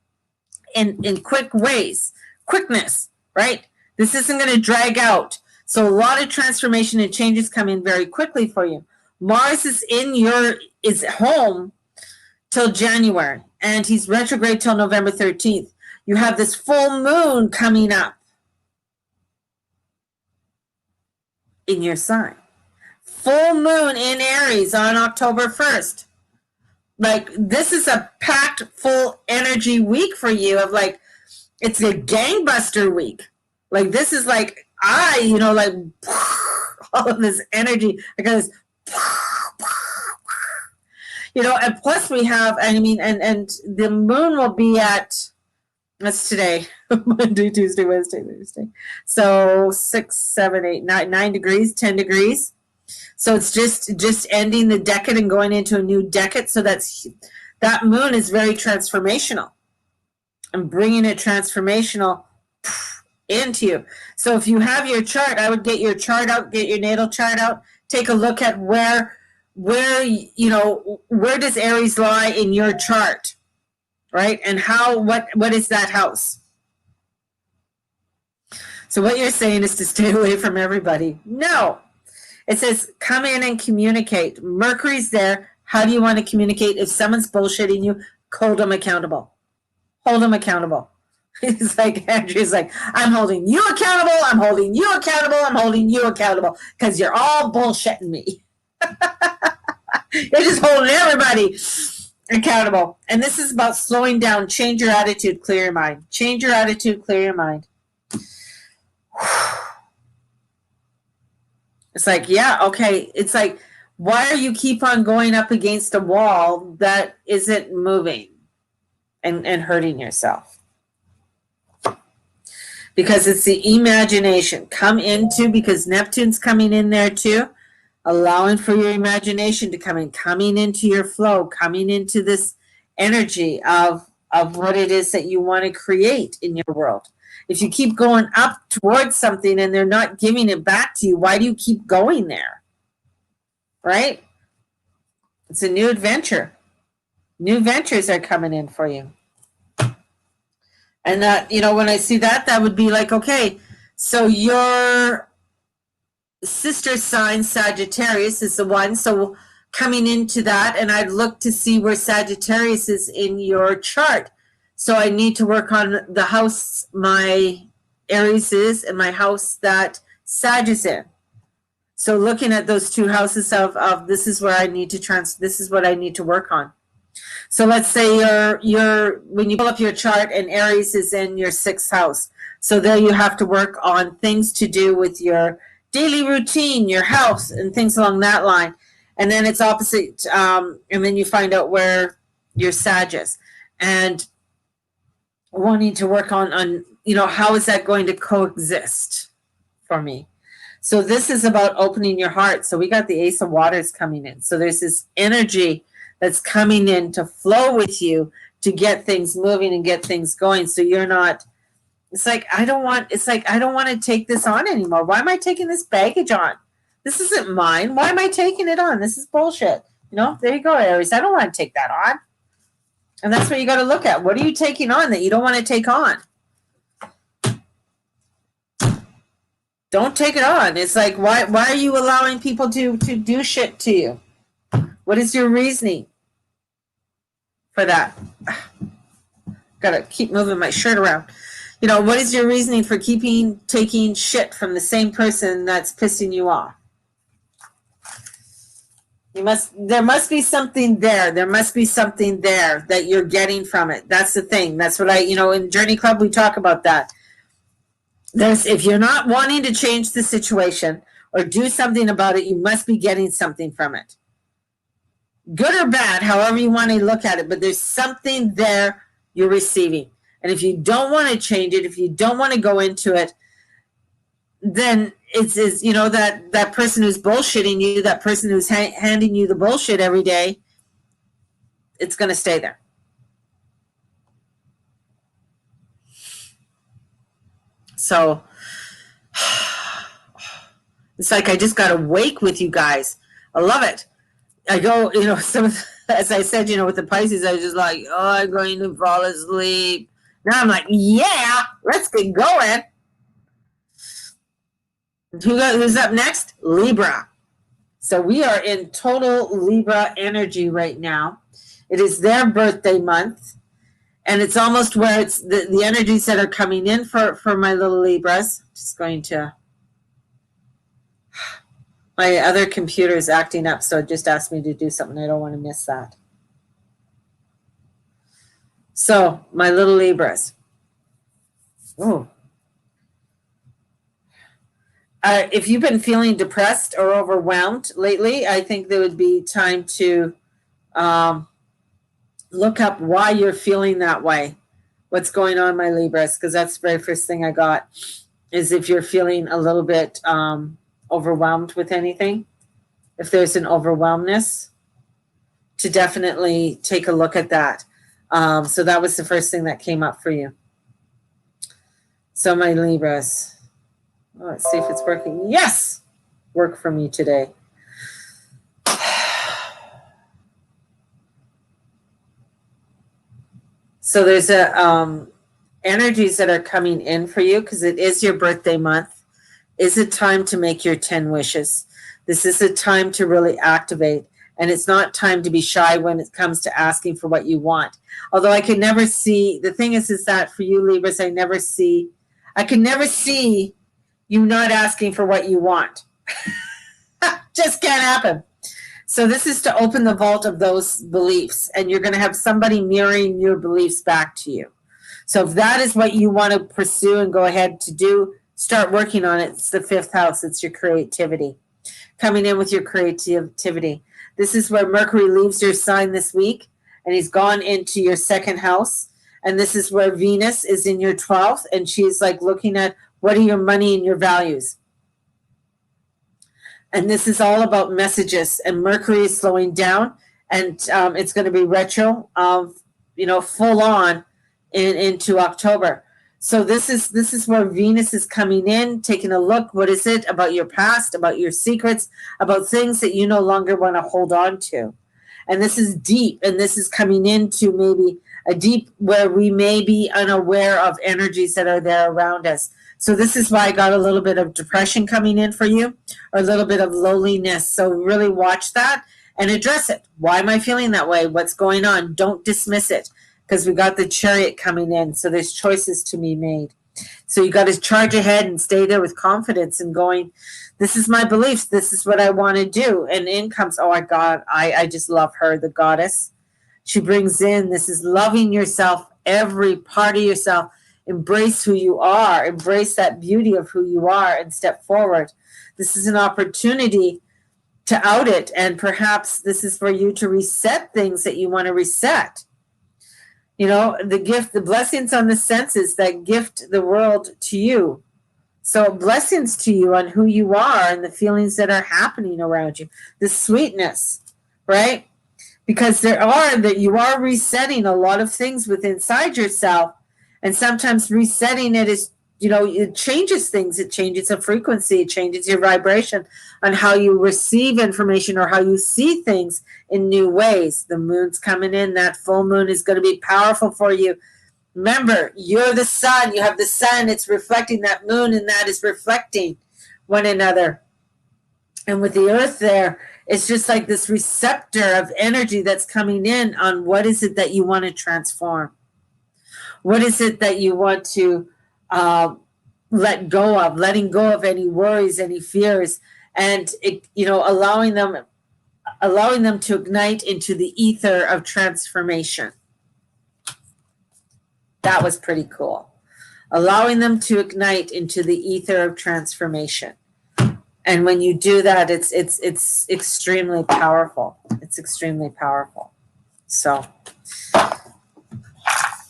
in quick ways. Quickness, right? This isn't going to drag out. So a lot of transformation and changes come in very quickly for you. Mars is home till January, and he's retrograde till November 13th. You have this full moon coming up in your sign. Full moon in Aries on October 1st. Like, this is a packed full energy week for you, of like, it's a gangbuster week. Like, this is like, you know, like all of this energy. I got this, you know, and plus we have, I mean, and the moon will be at, that's today, Monday, Tuesday, Wednesday, Thursday. So 6, 7, 8, 9 degrees, 10 degrees. So it's just ending the decade and going into a new decade. So that moon is very transformational, and bringing it transformational into you. So if you have your chart, I would get your chart out, get your natal chart out, take a look at where where does Aries lie in your chart, right? And what is that house? So what you're saying is to stay away from everybody. No. It says come in and communicate. Mercury's there. How do you want to communicate? If someone's bullshitting you, hold them accountable. Hold them accountable. It's like Andrew's like, I'm holding you accountable, I'm holding you accountable, I'm holding you accountable, because you're all bullshitting me. You're just holding everybody accountable. And this is about slowing down. Change your attitude, clear your mind. Change your attitude, clear your mind. It's like, yeah, okay. It's like, why are you keep on going up against a wall that isn't moving and hurting yourself? Because it's the imagination. Come into, because Neptune's coming in there too, allowing for your imagination to come in, coming into your flow, coming into this energy of what it is that you want to create in your world. If you keep going up towards something and they're not giving it back to you, why do you keep going there? Right? It's a new adventure. New ventures are coming in for you. And that, when I see that, that would be like, okay, so your sister sign, Sagittarius, is the one. So coming into that, and I'd look to see where Sagittarius is in your chart. So I need to work on the house my Aries is and my house that Sag is in. So looking at those two houses of this is where I need to this is what I need to work on. So let's say you're when you pull up your chart and Aries is in your 6th house. So there you have to work on things to do with your daily routine, your health, and things along that line. And then it's opposite, and then you find out where your Sag is. And wanting to work on how is that going to coexist for me? So this is about opening your heart. So we got the Ace of Waters coming in. So there's this energy that's coming in to flow with you to get things moving and get things going. So you're not, I don't want to take this on anymore. Why am I taking this baggage on? This isn't mine. Why am I taking it on? This is bullshit. There you go, Aries. I don't want to take that on. And that's what you got to look at. What are you taking on that you don't want to take on? Don't take it on. It's like, why are you allowing people to do shit to you? What is your reasoning for that? Got to keep moving my shirt around. What is your reasoning for taking shit from the same person that's pissing you off? There must be something there. There must be something there that you're getting from it. That's the thing. That's what in Journey Club, we talk about that. If you're not wanting to change the situation or do something about it, you must be getting something from it. Good or bad, however you want to look at it, but there's something there you're receiving. And if you don't want to change it, if you don't want to go into it, then it's that person who's bullshitting you, that person who's handing you the bullshit every day, it's going to stay there. So it's like I just got to wake with you guys. I love it. I go, as I said, with the Pisces, I was just like, oh, I'm going to fall asleep. Now I'm like, yeah, let's get going. Who's up next? Libra. So we are in total Libra energy right now. It is their birthday month. And it's almost where it's the energies that are coming in for my little Libras. Just going to... My other computer is acting up, so it just asked me to do something. I don't want to miss that. So, my little Libras. Ooh. If you've been feeling depressed or overwhelmed lately, I think there would be time to look up why you're feeling that way. What's going on, my Libras? Because that's the very first thing I got, is if you're feeling a little bit overwhelmed with anything, if there's an overwhelmness, to definitely take a look at that. So that was the first thing that came up for you. So my Libras, let's see if it's working. Yes, work for me today. So there's energies that are coming in for you because it is your birthday month. Is it time to make your 10 wishes? This is a time to really activate, and it's not time to be shy when it comes to asking for what you want. Although I can never see, the thing is that for you Libras, I can never see you not asking for what you want. Just can't happen. So this is to open the vault of those beliefs, and you're going to have somebody mirroring your beliefs back to you. So if that is what you want to pursue and go ahead to do, start working on it. It's the 5th house. It's your creativity. Coming in with your creativity. This is where Mercury leaves your sign this week, and he's gone into your 2nd house. And this is where Venus is in your 12th, and she's like looking at what are your money and your values. And this is all about messages, and Mercury is slowing down, and it's going to be retro, full on into October. So this is where Venus is coming in, taking a look. What is it about your past, about your secrets, about things that you no longer want to hold on to? And this is deep, and this is coming into maybe a deep where we may be unaware of energies that are there around us. So this is why I got a little bit of depression coming in for you, or a little bit of loneliness. So really watch that and address it. Why am I feeling that way? What's going on? Don't dismiss it, because we got the Chariot coming in. So there's choices to be made. So you got to charge ahead and stay there with confidence and going, this is my beliefs. This is what I want to do. And in comes, oh my God, I just love her, the goddess. She brings in, this is loving yourself, every part of yourself. Embrace who you are. Embrace that beauty of who you are and step forward. This is an opportunity to out it. And perhaps this is for you to reset things that you want to reset. You know, the gift, the blessings on the senses that gift the world to you. So blessings to you on who you are and the feelings that are happening around you. The sweetness, right? Because you are resetting a lot of things within inside yourself. And sometimes resetting it is, it changes things. It changes the frequency. It changes your vibration on how you receive information or how you see things in new ways. The moon's coming in. That full moon is going to be powerful for you. Remember, you're the sun. You have the sun. It's reflecting that moon, and that is reflecting one another. And with the earth there, it's just like this receptor of energy that's coming in on what is it that you want to transform. What is it that you want to let go of, letting go of any worries, any fears, and allowing them to ignite into the ether of transformation. That was pretty cool. Allowing them to ignite into the ether of transformation. And when you do that, it's extremely powerful. It's extremely powerful. So,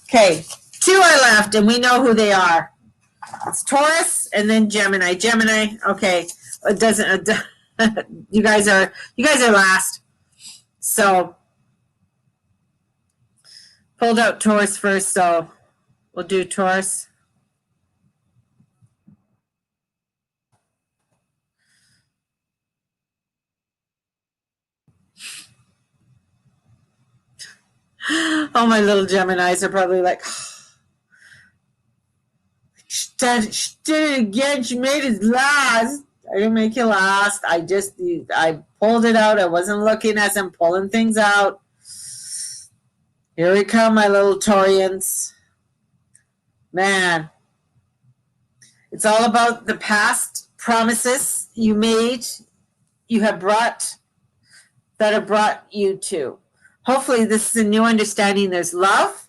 okay. 2 are left, and we know who they are. It's Taurus and then Gemini. Gemini, okay. It doesn't. You guys are last. So pulled out Taurus first, so we'll do Taurus. Oh, my little Geminis are probably like, she did it again. She made it last. I didn't make you last. I pulled it out. I wasn't looking as I'm pulling things out. Here we come, my little Taurians. Man, it's all about the past promises you made, that have brought you to. Hopefully this is a new understanding. There's love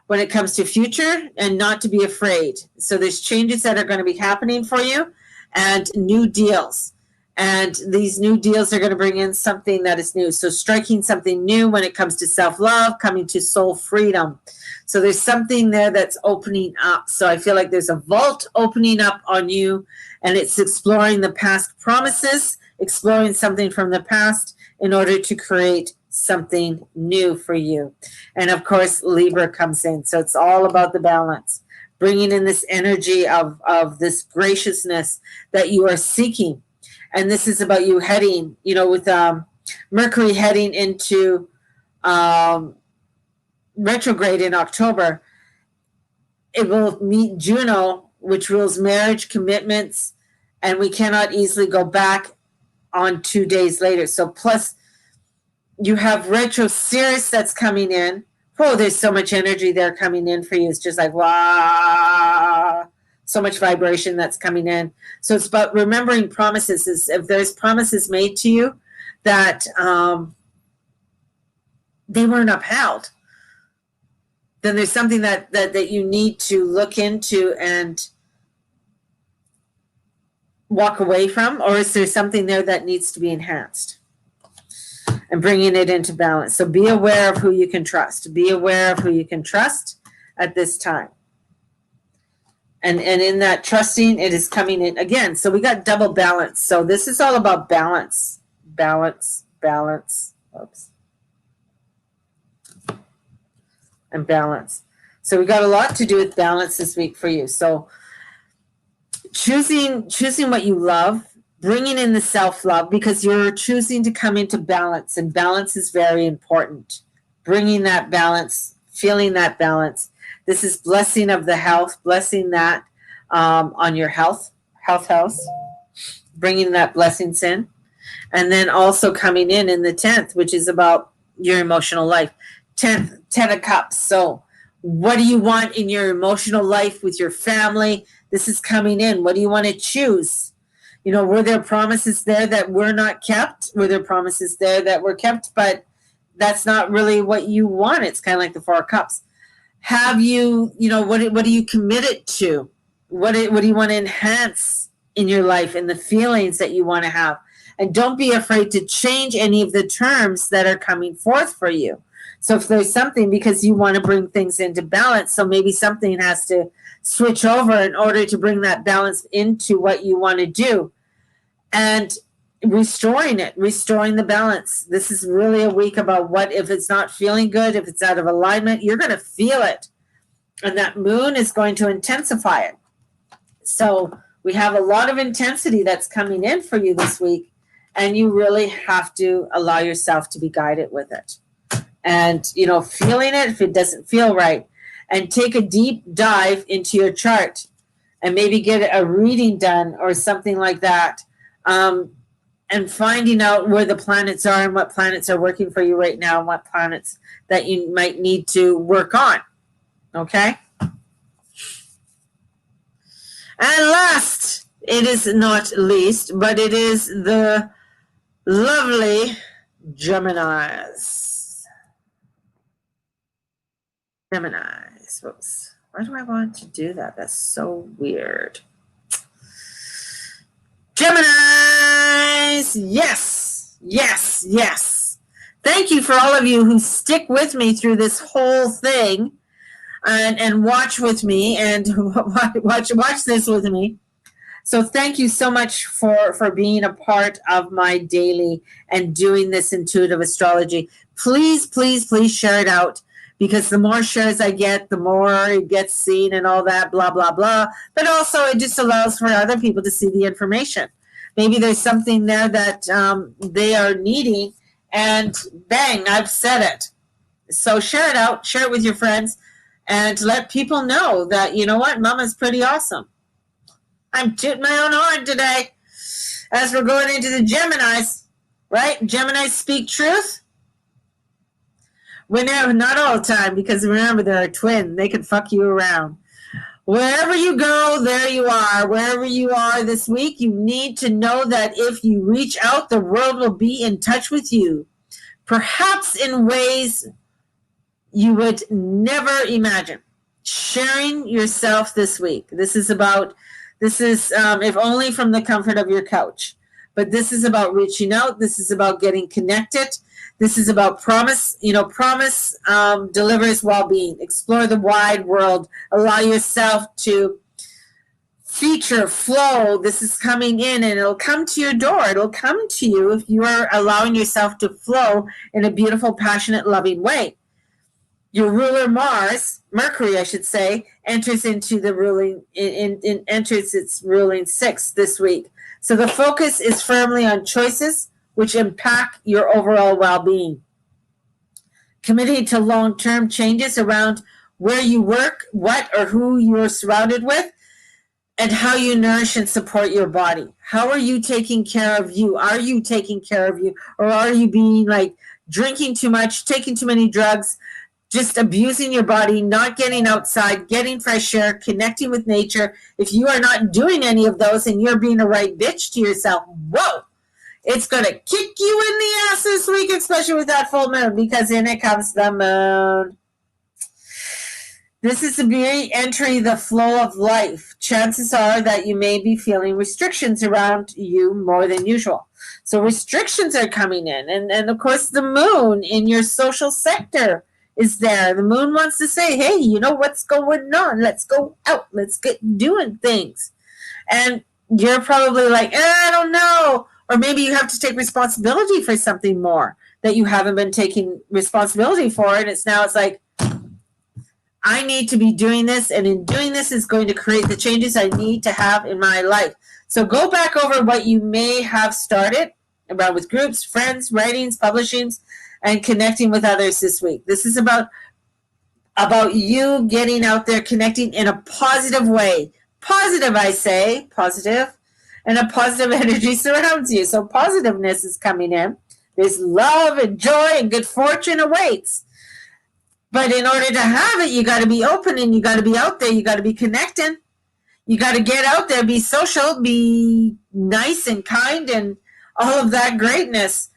when it comes to future and not to be afraid. So there's changes that are going to be happening for you and new deals. And these new deals are going to bring in something that is new. So striking something new when it comes to self-love, coming to soul freedom. So there's something there that's opening up. So I feel like there's a vault opening up on you, and it's exploring the past promises, exploring something from the past in order to create something new for you. And of course, Libra comes in. So it's all about the balance. bringing in this energy of this graciousness that you are seeking. And this is about you heading, with Mercury heading into retrograde in October. It will meet Juno, which rules marriage, commitments, and we cannot easily go back on 2 days later. So plus you have retro Sirius that's coming in. Oh, there's so much energy there coming in for you. It's just like, wow, so much vibration that's coming in. So it's about remembering promises. Is if there's promises made to you that they weren't upheld, then there's something that you need to look into and walk away from, or is there something there that needs to be enhanced? And bringing it into balance. So be aware of who you can trust. Be aware of who you can trust at this time. And in that trusting, it is coming in again. So we got double balance. So this is all about balance. Balance. Oops. And balance. So we got a lot to do with balance this week for you. So choosing what you love, bringing in the self-love, because you're choosing to come into balance, and balance is very important. Bringing that balance, feeling that balance. This is blessing of the health, blessing that on your health house, bringing that blessings in. And then also coming in the 10th, which is about your emotional life. 10 of Cups. So what do you want in your emotional life with your family? This is coming in. What do you want to choose? Were there promises there that were not kept? Were there promises there that were kept, but that's not really what you want? It's kind of like the 4 of Cups. Have you, what are you committed to? What do you want to enhance in your life and the feelings that you want to have? And don't be afraid to change any of the terms that are coming forth for you. So if there's something, because you want to bring things into balance, so maybe something has to switch over in order to bring that balance into what you want to do. And restoring the balance. This is really a week about what if it's not feeling good, if it's out of alignment, you're going to feel it. And that moon is going to intensify it. So we have a lot of intensity that's coming in for you this week, and you really have to allow yourself to be guided with it. And, feeling it if it doesn't feel right, and take a deep dive into your chart and maybe get a reading done or something like that. And finding out where the planets are and what planets are working for you right now and what planets that you might need to work on. Okay? And last, it is not least, but it is the lovely Geminis. Whoops. Why do I want to do that? That's so weird. Geminis, yes. Thank you for all of you who stick with me through this whole thing and watch with me and watch this with me. So thank you so much for being a part of my daily and doing this intuitive astrology. Please share it out, because the more shares I get, the more it gets seen and all that, blah, blah, blah. But also it just allows for other people to see the information. Maybe there's something there that they are needing, and bang, I've said it. So share it out, share it with your friends, and let people know that, you know what, Mama's pretty awesome. I'm tooting my own horn today as we're going into the Geminis, right? Geminis speak truth. Not all the time, because remember, they're a twin. They can fuck you around. Wherever you go, there you are. Wherever you are this week, you need to know that if you reach out, the world will be in touch with you. Perhaps in ways you would never imagine. Sharing yourself this week. This is if only from the comfort of your couch. But this is about reaching out. This is about getting connected. This is about promise. Promise delivers well-being. Explore the wide world. Allow yourself to feature, flow. This is coming in, and it'll come to your door. It'll come to you if you are allowing yourself to flow in a beautiful, passionate, loving way. your ruler Mars, Mercury, I should say, enters into the ruling enters its ruling sixth this week. So the focus is firmly on choices which impact your overall well-being. Committing to long-term changes around where you work, what or who you're surrounded with, and how you nourish and support your body. How are you taking care of you? Are you taking care of you? Or are you being like drinking too much, taking too many drugs, just abusing your body, not getting outside, getting fresh air, connecting with nature? If you are not doing any of those and you're being a right bitch to yourself, whoa, it's going to kick you in the ass this week, especially with that full moon, because in it comes the moon. This is the re-entry, the flow of life. Chances are that you may be feeling restrictions around you more than usual. So restrictions are coming in. And of course, the moon in your social sector is there. The moon wants to say, hey, you know what's going on? Let's go out. Let's get doing things. And you're probably like, I don't know. Or maybe you have to take responsibility for something more that you haven't been taking responsibility for. And it's like, I need to be doing this, and in doing this is going to create the changes I need to have in my life. So go back over what you may have started around with groups, friends, writings, publishings, and connecting with others this week. This is about you getting out there, connecting in a positive way. Positive, I say, positive, and a positive energy surrounds you. So positiveness is coming in. There's love and joy and good fortune awaits. But in order to have it, you got to be open, and you got to be out there. You got to be connecting. You got to get out there, be social, be nice and kind, and all of that greatness.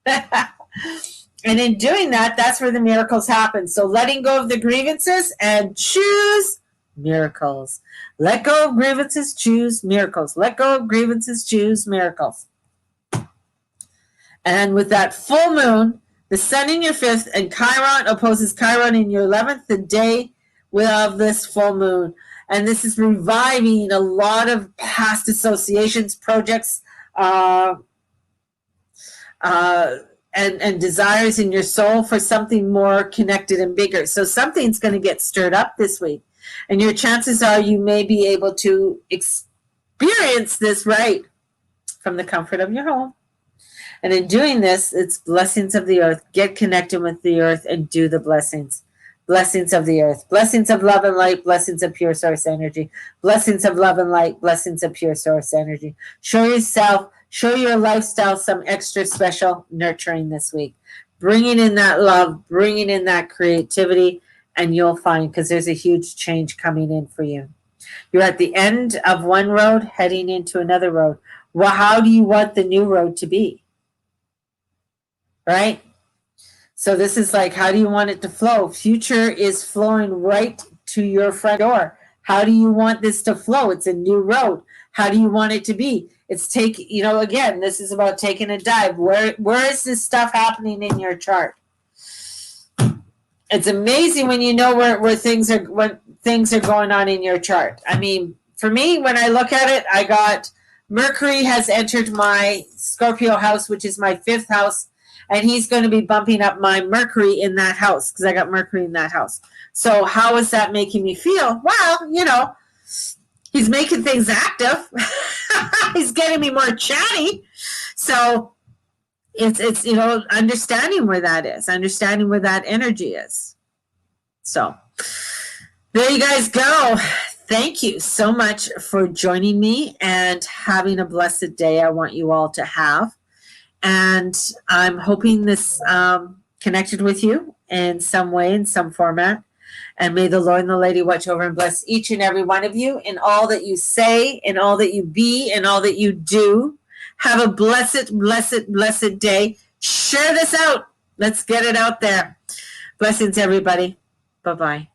And in doing that, that's where the miracles happen. So letting go of the grievances and choose miracles. Let go of grievances, choose miracles. Let go of grievances, choose miracles. And with that full moon, the sun in your fifth and Chiron opposes Chiron in your 11th, the day of this full moon. And this is reviving a lot of past associations, projects, and desires in your soul for something more connected and bigger. So something's going to get stirred up this week. And your chances are you may be able to experience this right from the comfort of your home. And in doing this, it's blessings of the earth. Get connected with the earth and do the blessings. Blessings of the earth. Blessings of love and light. Blessings of pure source energy. Blessings of love and light. Blessings of pure source energy. Show yourself, show your lifestyle some extra special nurturing this week. Bringing in that love, bringing in that creativity, and you'll find, because there's a huge change coming in for you. You're at the end of one road, heading into another road. Well, how do you want the new road to be? Right? So this is like, how do you want it to flow? Future is flowing right to your front door. How do you want this to flow? It's a new road. How do you want it to be? It's again, this is about taking a dive. Where is this stuff happening in your chart? It's amazing when you know where things are going on in your chart. I mean, for me, when I look at it, I got Mercury has entered my Scorpio house, which is my fifth house. And he's going to be bumping up my Mercury in that house because I got Mercury in that house. So how is that making me feel? Well, he's making things active. He's getting me more chatty. So it's understanding where that is, understanding where that energy is. So there you guys go. Thank you so much for joining me and having a blessed day. I want you all to have. And I'm hoping this connected with you in some way, in some format. And may the Lord and the Lady watch over and bless each and every one of you in all that you say, in all that you be, in all that you do. Have a blessed, blessed, blessed day. Share this out. Let's get it out there. Blessings, everybody. Bye-bye.